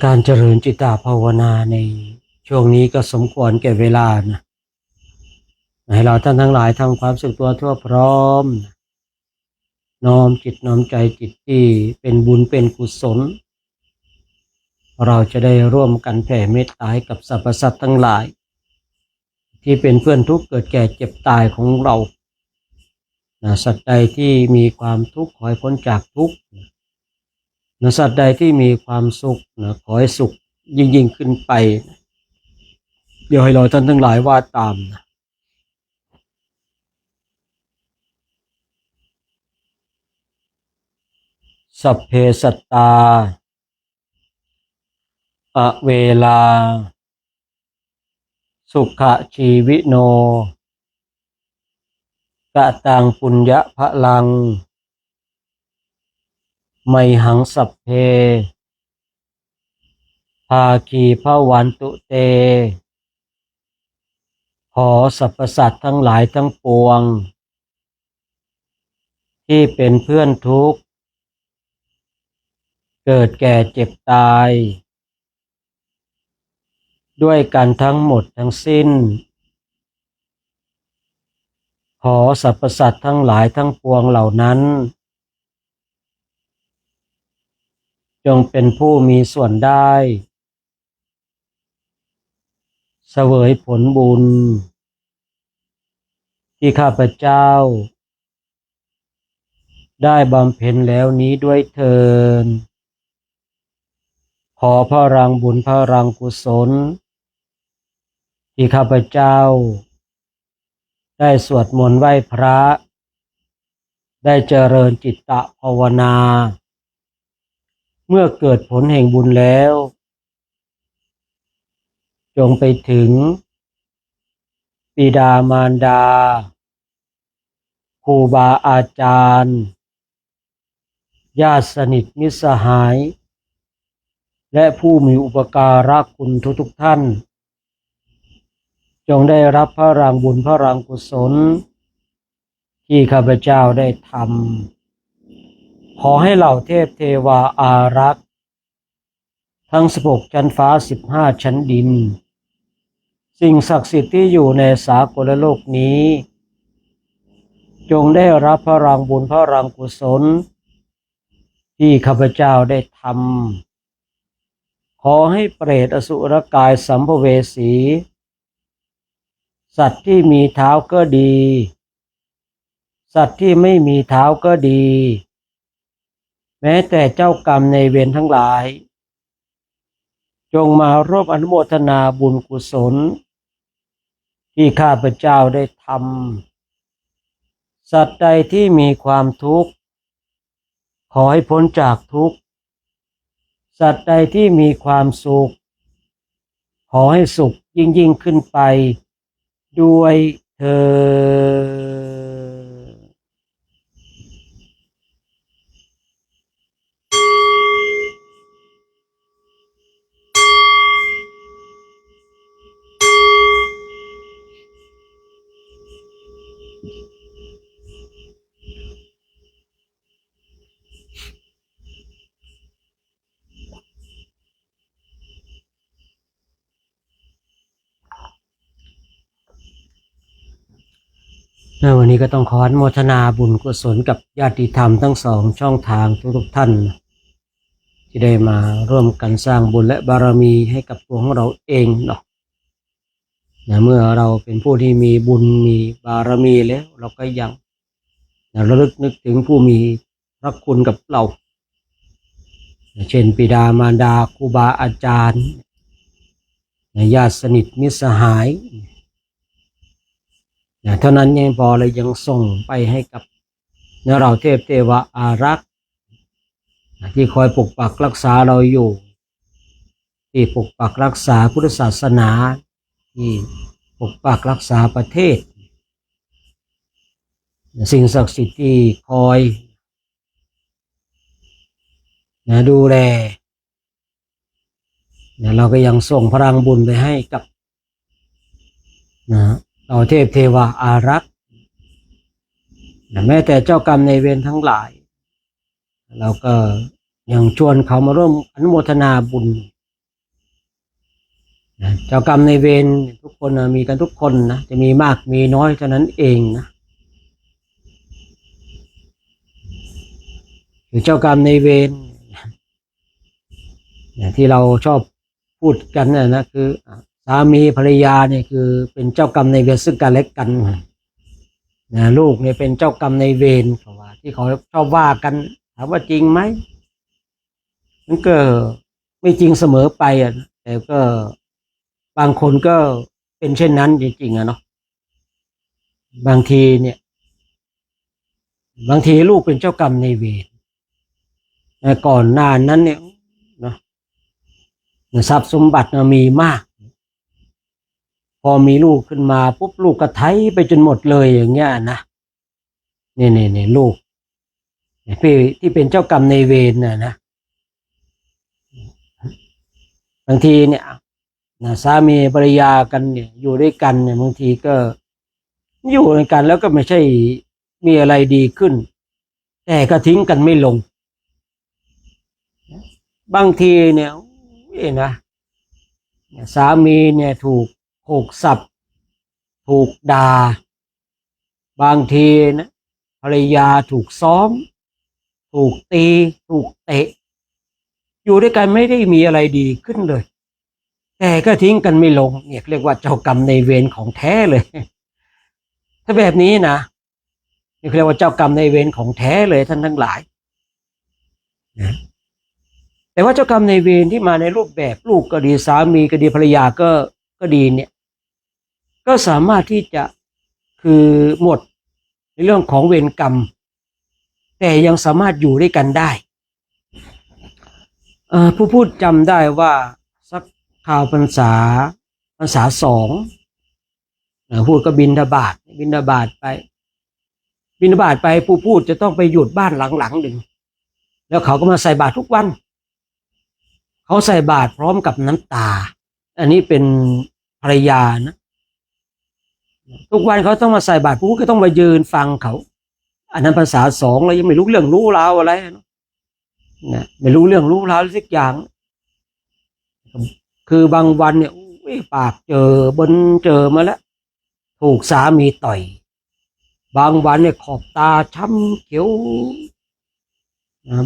การเจริญจิตตภาวนาในช่วงนี้ก็สมควรแก่เวลานะให้เราท่านทั้งหลายทำความสึกตัวทั่วพร้อมน้อมจิตน้อมใจจิตที่เป็นบุญเป็นกุศลเราจะได้ร่วมกันแผ่เมตตาให้กับสรรพสัตว์ทั้งหลายที่เป็นเพื่อนทุกข์เกิดแก่เจ็บตายของเราสัตว์ใดที่มีความทุกข์ขอให้พ้นจากทุกข์สัตว์ใดที่มีความสุขขอให้สุขยิ่งขึ้นไปเดี๋ยวให้เราท่านทั้งหลายว่าตามสัพเพสัตตาอเวลาสุขชีวิโนกะตังปุญญพลังไมหังสัพเพภาคีพวันตุเตขอสรรพสัตว์ทั้งหลายทั้งปวงที่เป็นเพื่อนทุกข์เกิดแก่เจ็บตายด้วยกันทั้งหมดทั้งสิ้นขอสรรพสัตว์ทั้งหลายทั้งปวงเหล่านั้นจงเป็นผู้มีส่วนได้เสวยผลบุญที่ข้าพเจ้าได้บำเพ็ญแล้วนี้ด้วยเถิดขอพลังบุญพลังกุศลที่ข้าพเจ้าได้สวดมนต์ไหว้พระได้เจริญจิตตภาวนาเมื่อเกิดผลแห่งบุญแล้วจงไปถึง บิดามารดาครูบาอาจารย์ญาติสนิทมิตรสหายและผู้มีอุปการะคุณทุกท่านจงได้รับพระรางบุญพระรางกุศลที่ข้าพเจ้าได้ทำขอให้เหล่าเทพเทวาอารักษ์ทั้ง16ชั้นฟ้า15ชั้นดินสิ่งศักดิ์สิทธิ์ที่อยู่ในสากลโลกนี้จงได้รับพระรางบุญพระรางกุศลที่ข้าพเจ้าได้ทำขอให้เปรตอสุรกายสัมภเวสีสัตว์ที่มีเท้าก็ดีสัตว์ที่ไม่มีเท้าก็ดีแม้แต่เจ้ากรรมในายเวรทั้งหลายจงมาร่วมอนุโมทนาบุญกุศลที่ข้าพเจ้าได้ทำสัตว์ใดที่มีความทุกข์ขอให้พ้นจากทุกข์สัตว์ใดที่มีความสุขขอให้สุขยิ่งขึ้นไปด้วยเถิดวันนี้ก็ต้องขออนุโมทนาบุญกุศลกับญาติธรรมทั้งสองช่องทางทุกท่านที่ได้มาร่วมกันสร้างบุญและบารมีให้กับตัวของเราเองเนาะเมื่อเราเป็นผู้ที่มีบุญมีบารมีแล้วเราก็ยังระลึกนึกถึงผู้มีพระคุณกับเราเช่นบิดามารดาครูบาอาจารย์ญาติสนิทมิตรสหายเท่านั้นยังพอเลยยังส่งไปให้กับเราเทพเทวาอารักษ์ที่คอยปกปักรักษาเราอยู่ที่ปกปักรักษาพุทธศาสนาที่ปกปักรักษาประเทศสิ่งศักดิ์สิทธิ์ที่คอยดูแลเราก็ยังส่งพลังบุญไปให้กับเราเทพเทวาอารักษ์แม้แต่เจ้ากรรมในายเวรทั้งหลายเราก็ยังชวนเขามาร่วมอนุโมทนาบุญเจ้ากรรมในายเวรทุกคนมีกันทุกคนนะจะมีมากมีน้อยเท่านั้นเองนะหรือเจ้ากรรมในายเวรที่เราชอบพูดกันนะคือสามีภรรยาเนี่ยคือเป็นเจ้ากรรมในายเวรซึ่งกันและกันลูกเนี่ยเป็นเจ้ากรรมในายเวรเขาว่าที่เขาชอบว่ากันถามว่าจริงไหมมันก็ไม่จริงเสมอไปแต่ก็บางคนก็เป็นเช่นนั้นจริงๆเนาะบางทีเนี่ยบางทีลูกเป็นเจ้ากรรมในายเวรก่อนหน้านั้นเนี่ยเนาะทรัพย์สมบัติมีมากพอมีลูกขึ้นมาปุ๊บลูกก็ไถไปจนหมดเลยอย่างเงี้ยนะนี่ลูกพี่ที่เป็นเจ้ากรรมในายเวรนะบางทีเนี่ยสามีภรรยากันเนี่ยอยู่ด้วยกันเนี่ยบางทีก็อยู่ด้วยกันแล้วก็ไม่ใช่มีอะไรดีขึ้นแต่ก็ทิ้งกันไม่ลงบางทีเนี่ยนะสามีเนี่ยถูกโขกสับถูกด่าบางทีนะภรรยาถูกซ้อมถูกตีถูกเตะอยู่ด้วยกันไม่ได้มีอะไรดีขึ้นเลยแต่ก็ทิ้งกันไม่ลงเนี่ยเรียกว่าเจ้ากรรมในายเวรของแท้เลยถ้าแบบนี้นะนี่เรียกว่าเจ้ากรรมในายเวรของแท้เลยท่านทั้งหลายนะแต่ว่าเจ้ากรรมในายเวรที่มาในรูปแบบลูกก็ดีสามีก็ดีภรรยาก็ดีเนี่ยก็สามารถที่จะคือหมดในเรื่องของเวรกรรมแต่ยังสามารถอยู่ด้วยกันได้ผู้พูดจำได้ว่าสักข่าวพรรษา2 พูดก็บิณฑบาตบิณฑบาตไปบิณฑบาตไปผู้พูดจะต้องไปหยุดบ้านหลังหนึ่งแล้วเขาก็มาใส่บาตรทุกวันเขาใส่บาตรพร้อมกับน้ำตาอันนี้เป็นภรรยานะทุกวันเขาต้องมาใส่บาตรผู้ก็ต้องมายืนฟังเขาอันนั้นภาษาสองเรายังไม่รู้เรื่องรู้ราวอะไรนะไม่รู้เรื่องรู้ราวสักอย่างคือบางวันเนี่ยปากเจอบนเจอมาแล้วถูกสามีต่อยบางวันเนี่ยขอบตาช้ำเขียว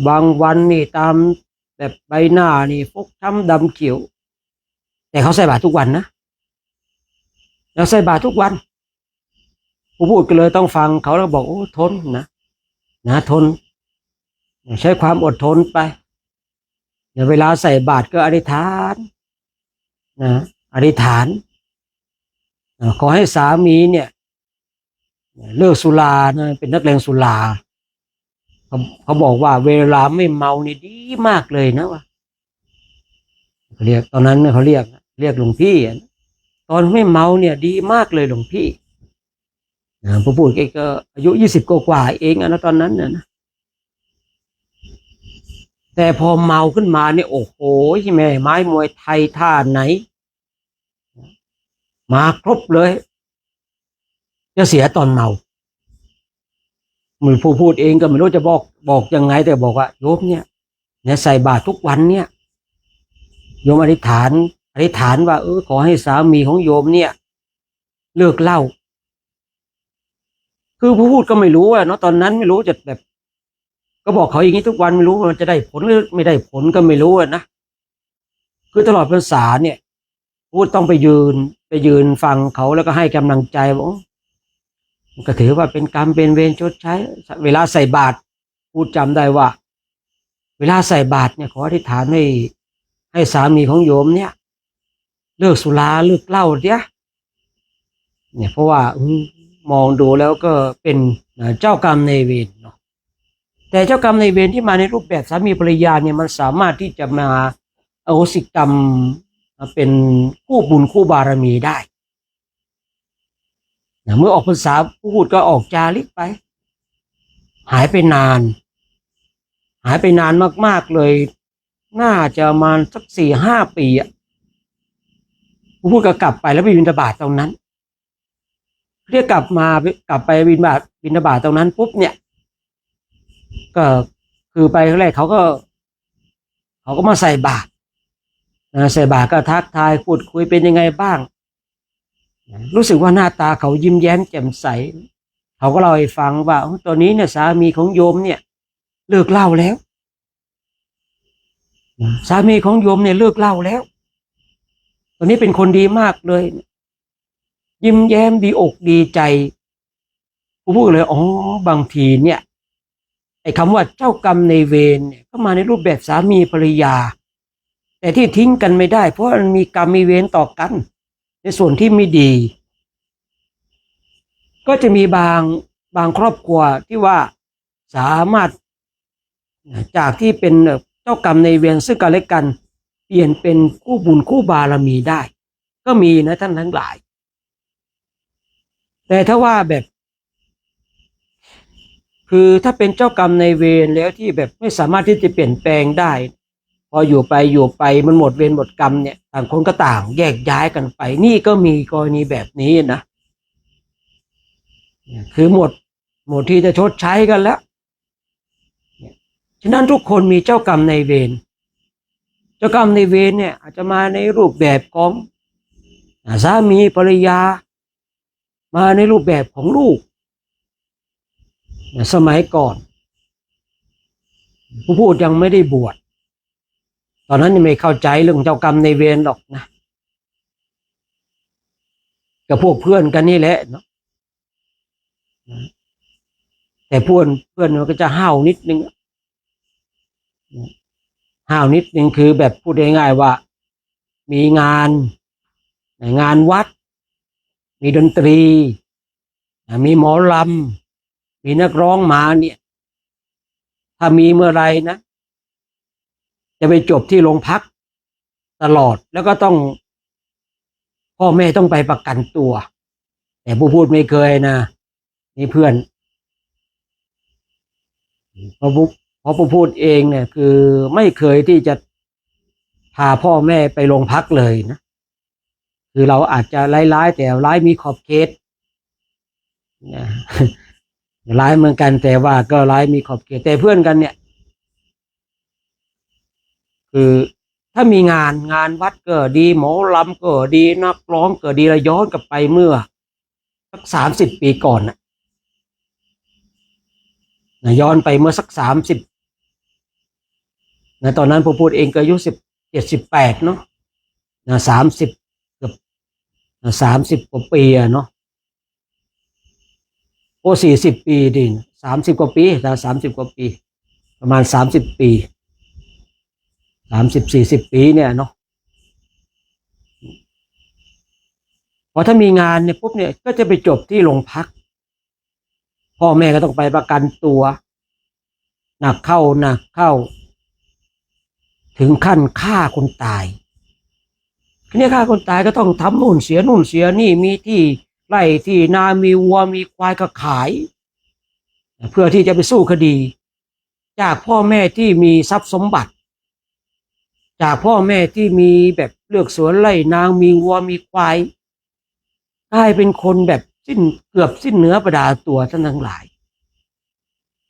บางวันนี่ตามแบบใบหน้านี่ฟกช้ำดำเขียวแต่เขาใส่บาตรทุกวันนะแล้วใส่บาตรทุกวันผู้พูดก็เลยต้องฟังเขาแล้วบอกโอ้ทนนะทนใช้ความอดทนไปเวลาใส่บาตรก็อธิษฐานนะอธิษฐานขอให้สามีเนี่ยเลิกสุรานะเป็นนักเลงสุราเขาบอกว่าเวลาไม่เมานี่ดีมากเลยนะวะเขาเรียกตอนนั้นเขาเรียกหลวงพี่ตอนไม่เมาเนี่ยดีมากเลยหลวงพี่ผู้พูดแกก็อายุ20 กว่าเองนะตอนนั้นนะแต่พอเมาขึ้นมาเนี่ยโอ้โหแม่ไม้มวยไทยท่าไหนมาครบเลยจะเสียตอนเมามือผู้พูดเองก็ไม่รู้จะบอกยังไงแต่บอกว่าโยมเนี่ยใส่บาตรทุกวันเนี่ยโยมอธิษฐานว่าขอให้สามีของโยมเนี่ยเลิกเหล้าคือผู้พูดก็ไม่รู้เนาะตอนนั้นไม่รู้จะแบบก็บอกเขาอย่างนี้ทุกวันไม่รู้มันจะได้ผลหรือไม่ได้ผลก็ไม่รู้นะคือตลอดพรรษาเนี่ยพูดต้องไปยืนฟังเขาแล้วก็ให้กำลังใจบอกก็ถือว่าเป็นกรรมเป็นเวรชดใช้เวลาใส่บาตรพูดจำได้ว่าเวลาใส่บาตรเนี่ยขออธิษฐานให้สามีของโยมเนี่ยเลิกสุราเลิกเหล้าเนี่ยเพราะว่ามองดูแล้วก็เป็นเจ้ากรรมในเวรเนาะแต่เจ้ากรรมในเวรที่มาในรูปแบบสามีภรรยาเนี่ยมันสามารถที่จะมาอโหสิกรรมเป็นคู่บุญคู่บารมีได้เมื่อออกพรรษาพูดก็ออกจาริกไปหายไปนานมากๆเลยน่าจะมาสัก4-5 ปีพูดก็กลับไปแล้วไปบิณฑบาตตรงนั้นเรียกกลับไปบิณฑบาตตรงนั้นปุ๊บเนี่ยก็คือไปแรกเขาก็มาใส่บาตรใส่บาตรก็ทักทายพูดคุยเป็นยังไงบ้างรู้สึกว่าหน้าตาเขายิ้มแย้มแจ่มใสเขาก็เล่าให้ฟังว่าตอนนี้เนี่ยสามีของโยมเนี่ยเลิกเหล้าแล้วสามีของโยมเนี่ยเลิกเหล้าแล้วตอนนี้เป็นคนดีมากเลยยิ้มแย้มดีอกดีใจผู้พูดเลยบางทีเนี่ยไอ้คำว่าเจ้ากรรมในเวรเนี่ยก็มาในรูปแบบสามีภรรยาแต่ที่ทิ้งกันไม่ได้เพราะมันมีกรรมมีเวรต่อกันในส่วนที่ไม่ดีก็จะมีบางครอบครัวที่ว่าสามารถจากที่เป็นเจ้ากรรมในเวรซึ่งกันและกันเปลี่ยนเป็นคู่บุญคู่บารมีได้ก็มีนะท่านทั้งหลายแต่ถ้าว่าแบบคือถ้าเป็นเจ้ากรรมในเวรแล้วที่แบบไม่สามารถที่จะเปลี่ยนแปลงได้พออยู่ไปมันหมดเวรหมดกรรมเนี่ยต่างคนก็ต่างแยกย้ายกันไปนี่ก็มีกรณีแบบนี้นะคือหมดที่จะชดใช้กันแล้วฉะนั้นทุกคนมีเจ้ากรรมในเวรเจ้ากรรมในเวรเนี่ยอาจจะมาในรูปแบบของสามีภรรยามาในรูปแบบของลูกสมัยก่อนผู้พูดยังไม่ได้บวชตอนนั้นยังไม่เข้าใจเรื่องเจ้ากรรมในเวรหรอกนะกับพวกเพื่อนกันนี่แหละเนาะแต่เพื่อนมันก็จะห้าวนิดนึงคือแบบพูดง่ายๆว่ามีงานวัดมีดนตรีมีหมอลำมีนักร้องมาเนี่ยถ้ามีเมื่อไรนะจะไปจบที่โรงพักตลอดแล้วก็ต้องพ่อแม่ต้องไปประกันตัว แต่ผู้พูดไม่เคยนะนี่เพื่อนเพราะผู้พูดเองเนี่ยคือไม่เคยที่จะพาพ่อแม่ไปโรงพักเลยนะคือเราอาจจะร้ายๆแต่ร้ายมีขอบเขตนะร้ายเหมือนกันแต่ว่าก็ร้ายมีขอบเขตแต่เพื่อนกันเนี่ยคือถ้ามีงานวัดก็ดีหมอลำก็ดีนักร้องก็ดีเราย้อนกลับไปเมื่อสัก30 ปีก่อนนะย้อนไปเมื่อสัก30นะตอนนั้นผมพูดเองก็อายุ17 18เนาะนะ30กับ30 กว่าปีอะเนาะโอ้40 ปีดิ30 กว่าปีนะ30 กว่าปีประมาณ30 ปี30 40 ปีเนี่ยเนาะพอถ้ามีงานเนี่ยปุ๊บเนี่ยก็จะไปจบที่โรงพักพ่อแม่ก็ต้องไปประกันตัวหนักเข้าถึงขั้นฆ่าคนตายทีนี้ฆ่าคนตายก็ต้องทำนู่นเสียนี่มีที่ไร่ที่นามีวัวมีควายก็ขายเพื่อที่จะไปสู้คดีจากพ่อแม่ที่มีทรัพย์สมบัติจากพ่อแม่ที่มีแบบเลือกสวนไร่นามีวัวมีควายกลายเป็นคนแบบเกือบสิ้นเนื้อประดาตัวท่านทั้งหลาย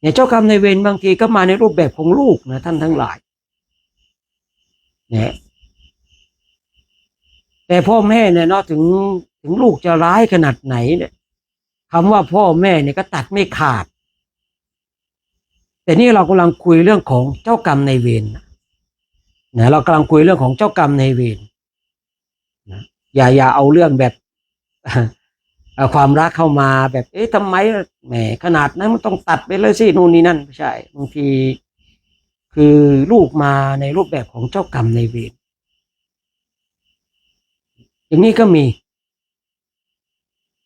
เนี่ยเจ้ากรรมนายเวรบางทีก็มาในรูปแบบของลูกนะท่านทั้งหลายเนี่ยแต่พ่อแม่เนี่ยเนาะถึงลูกจะร้ายขนาดไหนเนี่ยคำว่าพ่อแม่เนี่ยก็ตัดไม่ขาดแต่นี่เรากำลังคุยเรื่องของเจ้ากรรมนายเวรนะเรากำลังคุยเรื่องของเจ้ากรรมนายเวรนะอย่าเอาเรื่องแบบเอาความรักเข้ามาแบบทำไมแหมขนาดนั้นมันต้องตัดไปเลยสินู่นนี่นั่นไม่ใช่บางทีคือลูกมาในรูปแบบของเจ้ากรรมนายเวรอย่างนี้ก็มี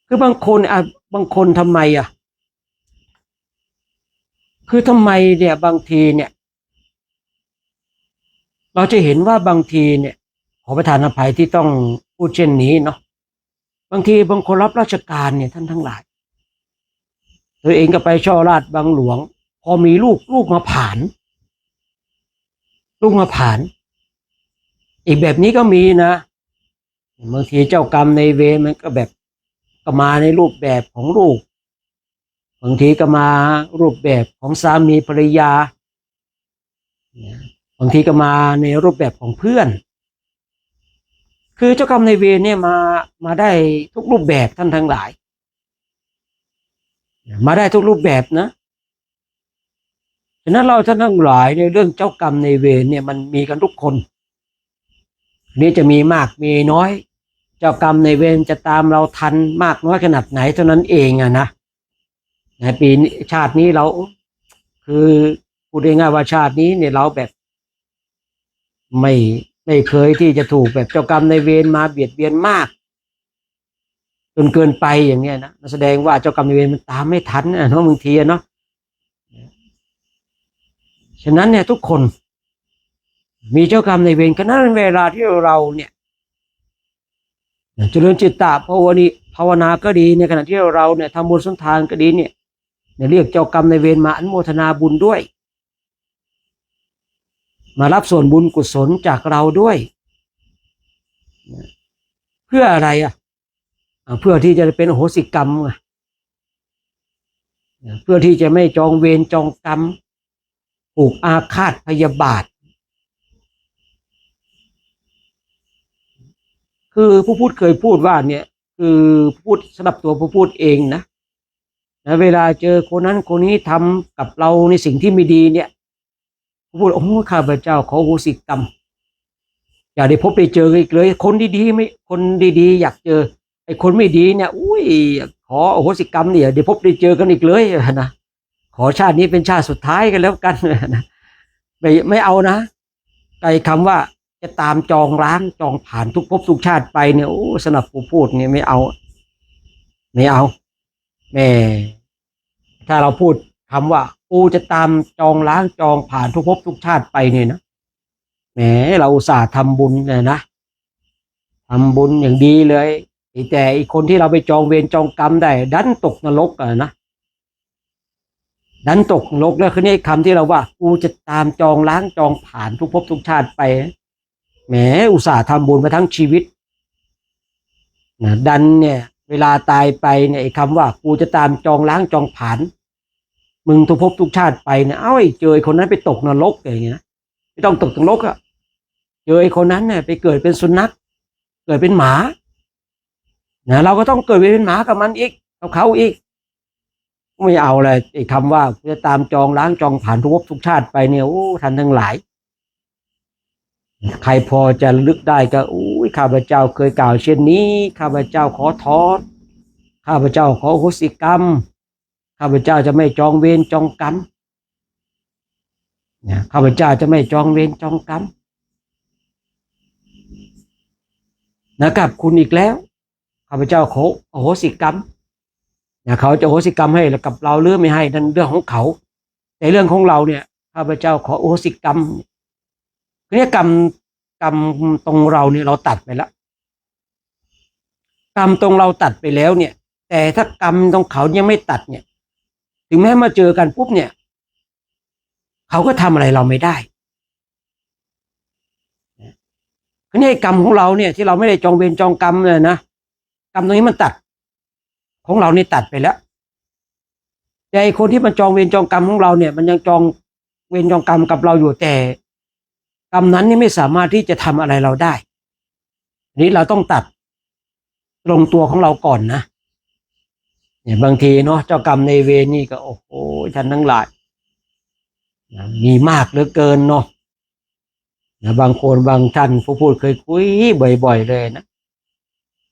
คือบางคนทำไมคือทำไมเนี่ยบางทีเนี่ยเราจะเห็นว่าบางทีเนี่ยขอประทานอภัยที่ต้องพูดเช่นนี้เนาะบางทีบางคนรับราชการเนี่ยท่านทั้งหลายตัวเองก็ไปช่อราชบังหลวงพอมีลูกมาผ่านอีกแบบนี้ก็มีนะบางทีเจ้ากรรมในายเวรมันก็แบบก็มาในรูปแบบของลูกบางทีก็มารูปแบบของสามีภรรยาบางทีก็มาในรูปแบบของเพื่อนคือเจ้ากรรมนายเวรเนี่ยมาได้ทุกรูปแบบท่านทั้งหลายมาได้ทุกรูปแบบนะฉะนั้นเราท่านทั้งหลายในเรื่องเจ้ากรรมนายเวรเนี่ยมันมีกันทุกคนนี่จะมีมากมีน้อยเจ้ากรรมนายเวรจะตามเราทันมากน้อยขนาดไหนเท่านั้นเองนะในปีชาตินี้เราคือพูดง่ายๆว่าชาตินี้เนี่ยเราแบบไม่เคยที่จะถูกแบบเจ้ากรรมนายเวรมาเบียดเบียนมากจนเกินไปอย่างเนี้ยนะแสดงว่าเจ้ากรรมนายเวรมันตามไม่ทันนะเนาะบางทีเนาะฉะนั้นเนี่ยทุกคนมีเจ้ากรรมนายเวรขณะเวลาที่เราเนี่ยเจริญจิตตภาวนาก็ดีในขณะที่เราเนี่ยทำบุญสุนทานก็ดีเนี่ยเรียกเจ้ากรรมนายเวรมาอนุโมทนาบุญด้วยมารับส่วนบุญกุศลจากเราด้วยเพื่ออะไรเพื่อที่จะเป็นอโหสิกรรมเพื่อที่จะไม่จองเวรจองกรรมผูกอาฆาตพยาบาทคือผู้พูดเคยพูดว่าเนี่ยคือพูดสำหรับตัวผู้พูดเองนะเวลาเจอคนนั้นคนนี้ทำกับเราในสิ่งที่ไม่ดีเนี่ยผู้พูดโอ้ข้าพเจ้าขออโหสิกรรมอย่าได้พบได้เจออีกเลยคนดีๆไม่คนดีๆอยากเจอไอ้คนไม่ดีเนี่ยอุ้ยขออโหสิกรรมเนี่ยเดี๋ยวพบได้เจอกันอีกเลยนะขอชาตินี้เป็นชาติสุดท้ายกันแล้วกันนะไม่เอานะไอ้คำว่าจะตามจองล้างจองผ่านทุกภพทุกชาติไปเนี่ยโอ้สำหรับผู้พูดเนี่ยไม่เอาแม่ถ้าเราพูดคำว่ากูจะตามจองล้างจองผ่านทุกภพทุกชาติไปเนี่ยนะแหมเราอุตส่าห์ทำบุญเนี่ยนะทำบุญอย่างดีเลย แต่อีกคนที่เราไปจองเวรจองกรรมได้ดันตกนรกนะดันตกนรกแล้วคือนี่คำที่เราว่ากูจะตามจองล้างจองผ่านทุกภพทุกชาติไปแหมอุตส่าห์ทำบุญมาทั้งชีวิตนะดันเนี่ยเวลาตายไปเนี่ยไอ้คำว่ากูจะตามจองล้างจองผ่านมึงทุกภพทุกชาติไปเนี่ยเอ้าเจอคนนั้นไปตกนรกอย่างเงี้ยไม่ต้องตกนรกอะเจอคนนั้นเนี่ยไปเกิดเป็นสุนัขเกิดเป็นหมานะเราก็ต้องเกิดเป็นหมากับมันอีกกับเขาอีกไม่เอาเลยไอ้คำว่าจะตามจองล้างจองผ่านทุกภพทุกชาติไปเนี่ยโอ้ท่านทั้งหลายใครพอจะลึกได้ก็อุ้ยข้าพเจ้าเคยกล่าวเช่นนี้ข้าพเจ้าขอถอนข้าพเจ้าขออโหสิกรรมข้าพเจ้าจะไม่จองเวรจองกรรมเนี่ยข้าพเจ้าจะไม่จองเวรจองกรรมนะครับคุณอีกแล้วข้าพเจ้าขออโหสิกรรมเขาจะอโหสิกรรมให้กับเราหรือไม่ให้นั่นเรื่องของเขาแต่เรื่องของเราเนี่ยข้าพเจ้าขออโหสิกรรมเนี่ยกรรมตรงเราเนี่ยเราตัดไปแล้วกรรมตรงเราตัดไปแล้วเนี่ยแต่ถ้ากรรมตรงเขายังไม่ตัดเนี่ยถึงแม้มาเจอกันปุ๊บเนี่ยเขาก็ทำอะไรเราไม่ได้นี่กรรมของเราเนี่ยที่เราไม่ได้จองเวรจองกรรมเลยนะกรรมตรงนี้มันตัดของเรานี่ตัดไปแล้วแต่คนที่มันจองเวรจองกรรมของเราเนี่ยมันยังจองเวรจองกรรมกับเราอยู่แต่กรรมนั้นนี่ไม่สามารถที่จะทำอะไรเราได้นี้เราต้องตัดตรงตัวของเราก่อนนะเนี่ยบางทีเนาะเจ้ากรรมในเวรนี่ก็โอ้โหท่านทั้งหลายมีมากเหลือเกินเนาะบางคนบางท่านผู้พูดเคยคุยบ่อยๆเลยนะ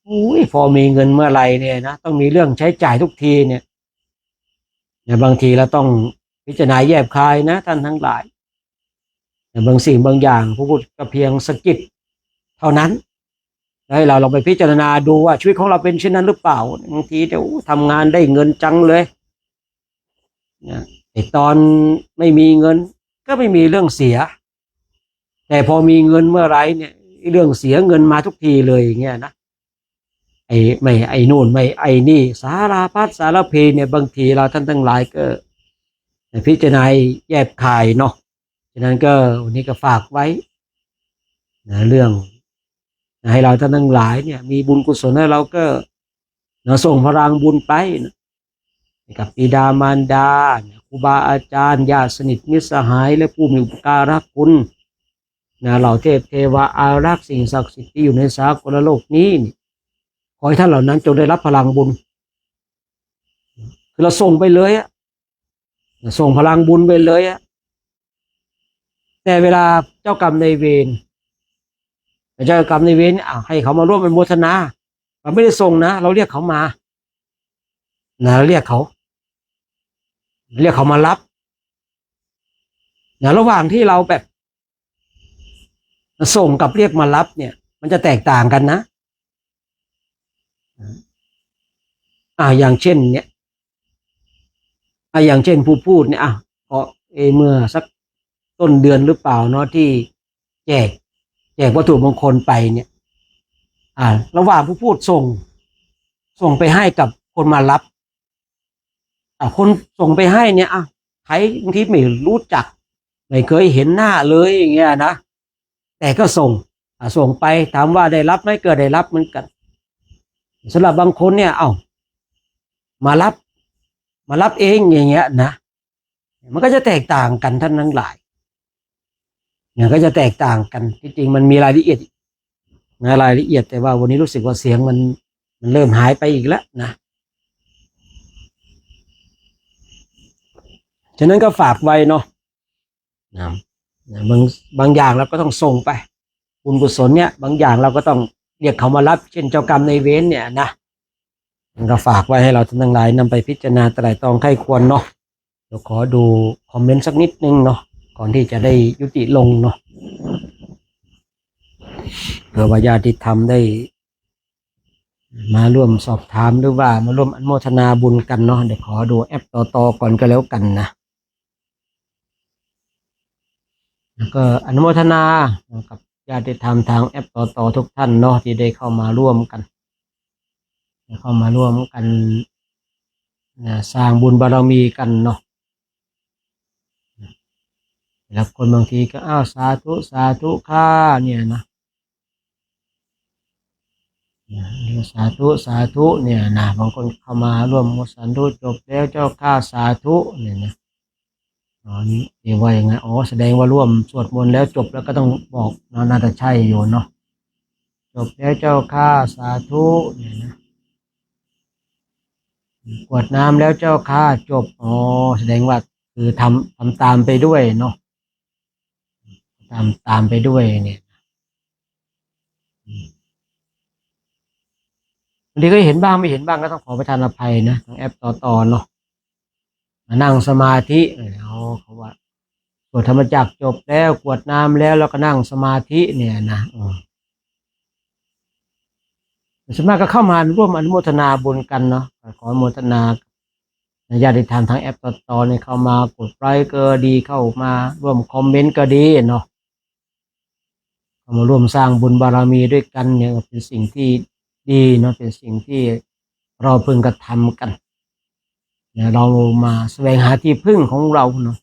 อุ้ยพอมีเงินเมื่อไหร่เนี่ยนะต้องมีเรื่องใช้จ่ายทุกทีเนี่ยบางทีเราต้องพิจารณาแยบคายนะท่านทั้งหลายบางสิ่งบางอย่างผู้พูดก็เพียงสะกิดเท่านั้นให้เราลองไปพิจารณาดูว่าชีวิตของเราเป็นเช่นนั้นหรือเปล่าบางทีเดี๋ยวทำงานได้เงินจังเลยนะแต่ตอนไม่มีเงินก็ไม่มีเรื่องเสียแต่พอมีเงินเมื่อไรเนี่ยเรื่องเสียเงินมาทุกทีเลยอย่างเงี้ยนะไม่ไอ้นู่นไม่ไอ้นี่สารพัดสารเพเนี่ยบางทีเราท่านทั้งหลายก็พิจารณาแยบคายเนาะฉะนั้นก็วันนี้ก็ฝากไว้นะเรื่องให้เราท่านทั้งหลายเนี่ยมีบุญกุศลให้เราก็ส่งพลังบุญไปนะกับบิดามารดาครูบาอาจารย์ญาติสนิทมิตรสหายและผู้มีอุปการะคุณเหล่าเทพเทวาอารักษ์สิ่งศักดิ์สิทธิ์ที่อยู่ในสากลโลกนี้ขอให้ท่านเหล่านั้นจงได้รับพลังบุญคือเราส่งไปเลยอะส่งพลังบุญไปเลยอะแต่เวลาเจ้ากรรมในายเวรเจ้ากรรมในายเวรให้เขามาร่วมเป็นโมทนาเราไม่ได้ส่งนะเราเรียกเขามาเรียกเขามารับระหว่างที่เราแบบส่งกับเรียกมารับเนี่ยมันจะแตกต่างกันนะอย่างเช่นเนี่ยอย่างเช่นผู้พูดเนี่ยก็เมื่อสักต้นเดือนหรือเปล่าเนาะที่แจกวัตถุมงคลไปเนี่ยระหว่างผู้พูดส่งไปให้กับคนมารับคนส่งไปให้เนี่ยใครบางทีไม่รู้จักไม่เคยเห็นหน้าเลยอย่างเงี้ยนะแต่ก็ส่งไปถามว่าได้รับไหมก็ได้รับเหมือนกันสำหรับบางคนเนี่ยมารับเองอย่างเงี้ยนะมันก็จะแตกต่างกันท่านทั้งหลายเนี่ยก็จะแตกต่างกันที่จริงมันมีรายละเอียดรายละเอียดแต่ว่าวันนี้รู้สึกว่าเสียงมันเริ่มหายไปอีกแล้วนะฉะนั้นก็ฝากไว้เนาะบางอย่างเราก็ต้องส่งไปบุญกุศลเนี่ยบางอย่างเราก็ต้องเรียกเขามารับเช่นเจ้ากรรมในเวรเนี่ยนะมันก็ฝากไว้ให้เราทั้งหลายนำไปพิจารณาไตร่ตรองไข้ควรเนาะเดี๋ยวขอดูคอมเมนต์สักนิดนึงเนาะก่อนที่จะได้ยุติลงเนาะเผื่อว่าญาติธรรมได้มาร่วมสอบถามหรือว่ามาร่วมอนุโมทนาบุญกันเนาะเดี๋ยวขอดูแอปต่อก่อนก็แล้วกันนะแล้วก็อนุโมทนากับญาติธรรมทางแอปต่อทุกท่านเนาะที่ได้เข้ามาร่วมกัน เข้ามาร่วมกันสร้างบุญบารมีกันเนาะแล้วคนบางทีก็สาธุสาธุข้าเนี่ยนะสาธุสาธุเนี่ยนะบางคนเข้ามาร่วมมุสันธุจบแล้วเจ้าข้าสาธุเนี่ยนะนี่ว่าอย่างไงแสดงว่าร่วมสวดมนต์แล้วจบแล้วก็ต้องบอกน่าจะใช่อยู่เนาะจบแล้วเจ้าข้าสาธุเนี่ยนะกวดน้ำแล้วเจ้าข้าจบแสดงว่าคือทำตามไปด้วยเนาะตามไปด้วยเนี่ยบางทีก็เห็นบ้างไม่เห็นบ้างก็ต้องขอประทานอภัยนะทางแอปต่อเนาะมานั่งสมาธิเขาว่าสวดธรรมจักรจบแล้วกวดน้ำแล้วก็นั่งสมาธิเนี่ยนะส่วนมากก็เข้ามาร่วมอนุโมทนาบุญกันเนาะขออนุโมทนาญาติธรรมทางแอปต่อเนี่ยเข้ามากดไลค์ก็ดีเข้ามาร่วมคอมเมนต์ก็ดีเนาะเข้ามาร่วมสร้างบุญบารมีด้วยกันเนี่ยเป็นสิ่งที่ดีเนาะเป็นสิ่งที่เราพึงกระทำกันเนี่ยเรามาแสวงหาที่พึ่งของเราเนาะ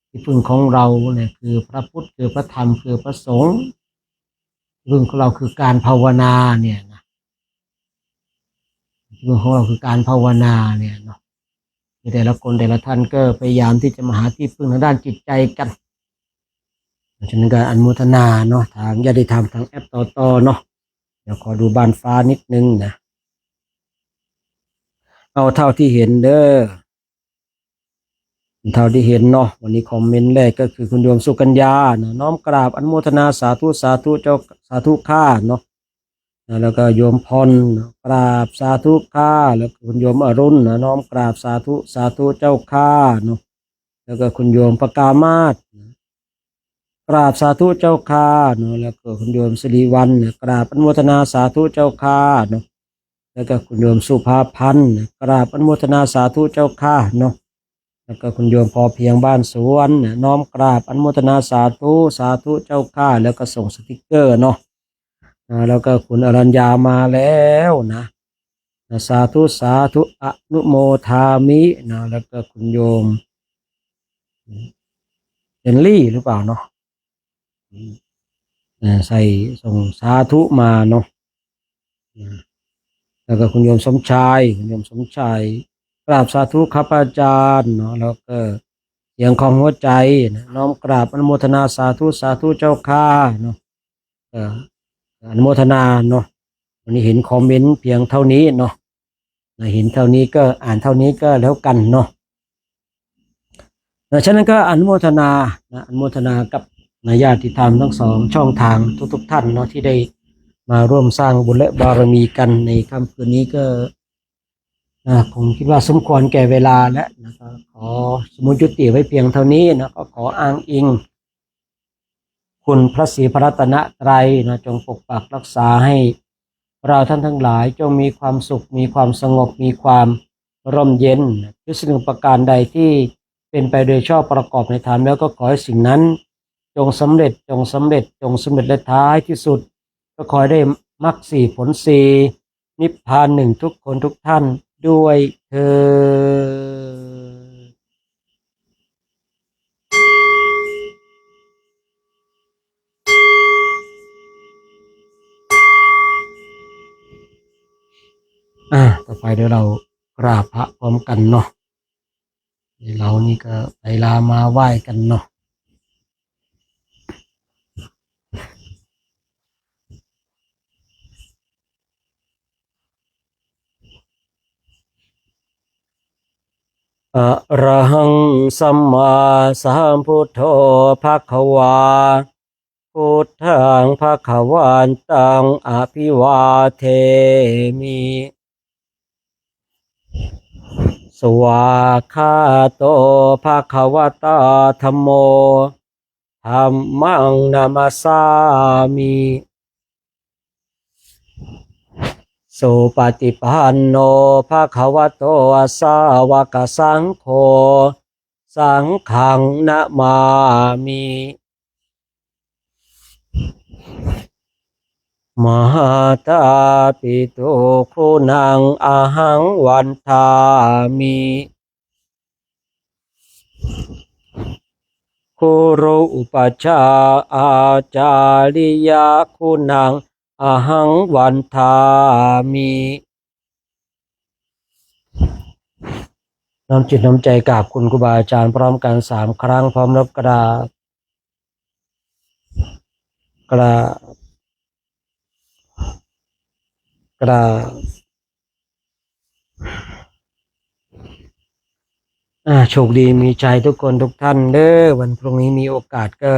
ที่พึ่งของเราเนี่ยคือพระพุทธคือพระธรรมคือพระสงฆ์ที่พึ่งของเราคือการภาวนาเนี่ยนะที่พึ่งของเราคือการภาวนาเนี่ยเนาะแต่ละคนแต่ละท่านก็พยายามที่จะมาหาที่พึ่งทางด้านจิตใจกันฉะนั้นก็อนุโมทนาเนาะทางญาติธรรมทางแอปต่อเนาะเดี๋ยวขอดูบานฟ้านิดนึงนะเอาเท่าที่เห็นเด้อเท่าที่เห็นเนาะวันนี้คอมเมนต์แรกก็คือคุณโยมสุกัญญานะน้อมกราบอนุโมทนาสาธุสาธุเจ้าสาธุข้าเนาะแล้วก็โยมพรกราบสาธุข้าแล้วคุณโยมอรุณน้อมกราบสาธุสาธุเจ้าข้าเนาะแล้วก็คุณโยมปกามาศกราบสาธุเจ้าข้าเนาะแล้วก็คุณโยมสิริวัลย์กราบอนุโมทนาสาธุเจ้าข้าเนาะแล้วก็คุณโยมสุภาพันธ์กราบอนุโมทนาสาธุเจ้าข้าเนาะแล้วก็คุณโยมพอเพียงบ้านสวนน้อมกราบอนุโมทนาสาธุสาธุเจ้าข้าแล้วก็ส่งสติกเกอร์เนาะแล้วก็คุณอรัญญามาแล้วนะสาธุสาธุอนุโมทามินะแล้วก็คุณโยมเจนลี่หรือเปล่าเนาะใส่ส่งสาธุมาเนาะแล้วก็คุณโยมสมชายกราบสาธุครับอาจารย์เนาะแล้วก็เสียงของหัวใจนะน้อมกราบอนุโมทนาสาธุสาธุเจ้าข้าเนาะอนุโมทนาเนาะวันนี้เห็นคอมเมนต์เพียงเท่านี้เนาะเห็นเท่านี้ก็อ่านเท่านี้ก็แล้วกันเนาะฉะนั้นก็อนุโมทนาอนุโมทนากับญาติธรรมทั้งสองช่องทางทุกท่านเนาะที่ได้มาร่วมสร้างบุญและบารมีกันในค่ำคืนนี้ก็คงคิดว่าสมควรแก่เวลาแล้วนะครับขอสมุยุติไว้เพียงเท่านี้นะก็ขออ้างอิงคุณพระศรีพระรัตนตรัยนะจงปกปักรักษาให้เราท่านทั้งหลายจงมีความสุขมีความสงบมีความร่มเย็นทุกสิ่งประการใดที่เป็นไปโดยชอบประกอบในธรรมแล้วก็ขอให้สิ่งนั้นจงสำเร็จและท้ายที่สุดก็ขอได้มรรคสี่ผลสี่นิพพานหนึ่งทุกคนทุกท่านด้วยเธอต่อไปเดี๋ยวเรากราบพระพร้อมกันเนาะเรานี่ก็ไปลามาไหว้กันเนาะอะระหังสัมมาสัมพุทโธภควาพุทธังภควันตังอภิวาเทมิสวากขาโตภควตาธัมโมธัมมังนามัสสามิสุปฏิปันโนภควโตสาวกสังโฆสังฆังนะมามิ มหาตาปิโตคุณังอาหังวันทามิคุรุอุปชฌาย์อาจาริยคุณังอาหังวันทามิน้อมจิตน้อมใจกราบคุณครูบาอาจารย์พร้อมกัน3 ครั้งพร้อมรับกราบกราบกราบโชคดีมีใจทุกคนทุกท่านเด้อวันพรุ่งนี้มีโอกาสก็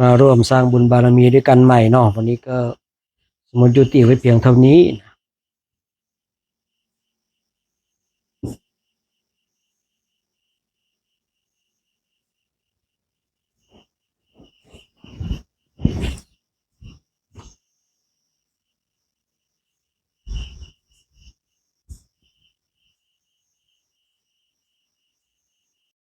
มาร่วมสร้างบุญบารมีด้วยกันใหม่เนาะวันนี้ก็สมมติยุติไว้เพียงเท่านี้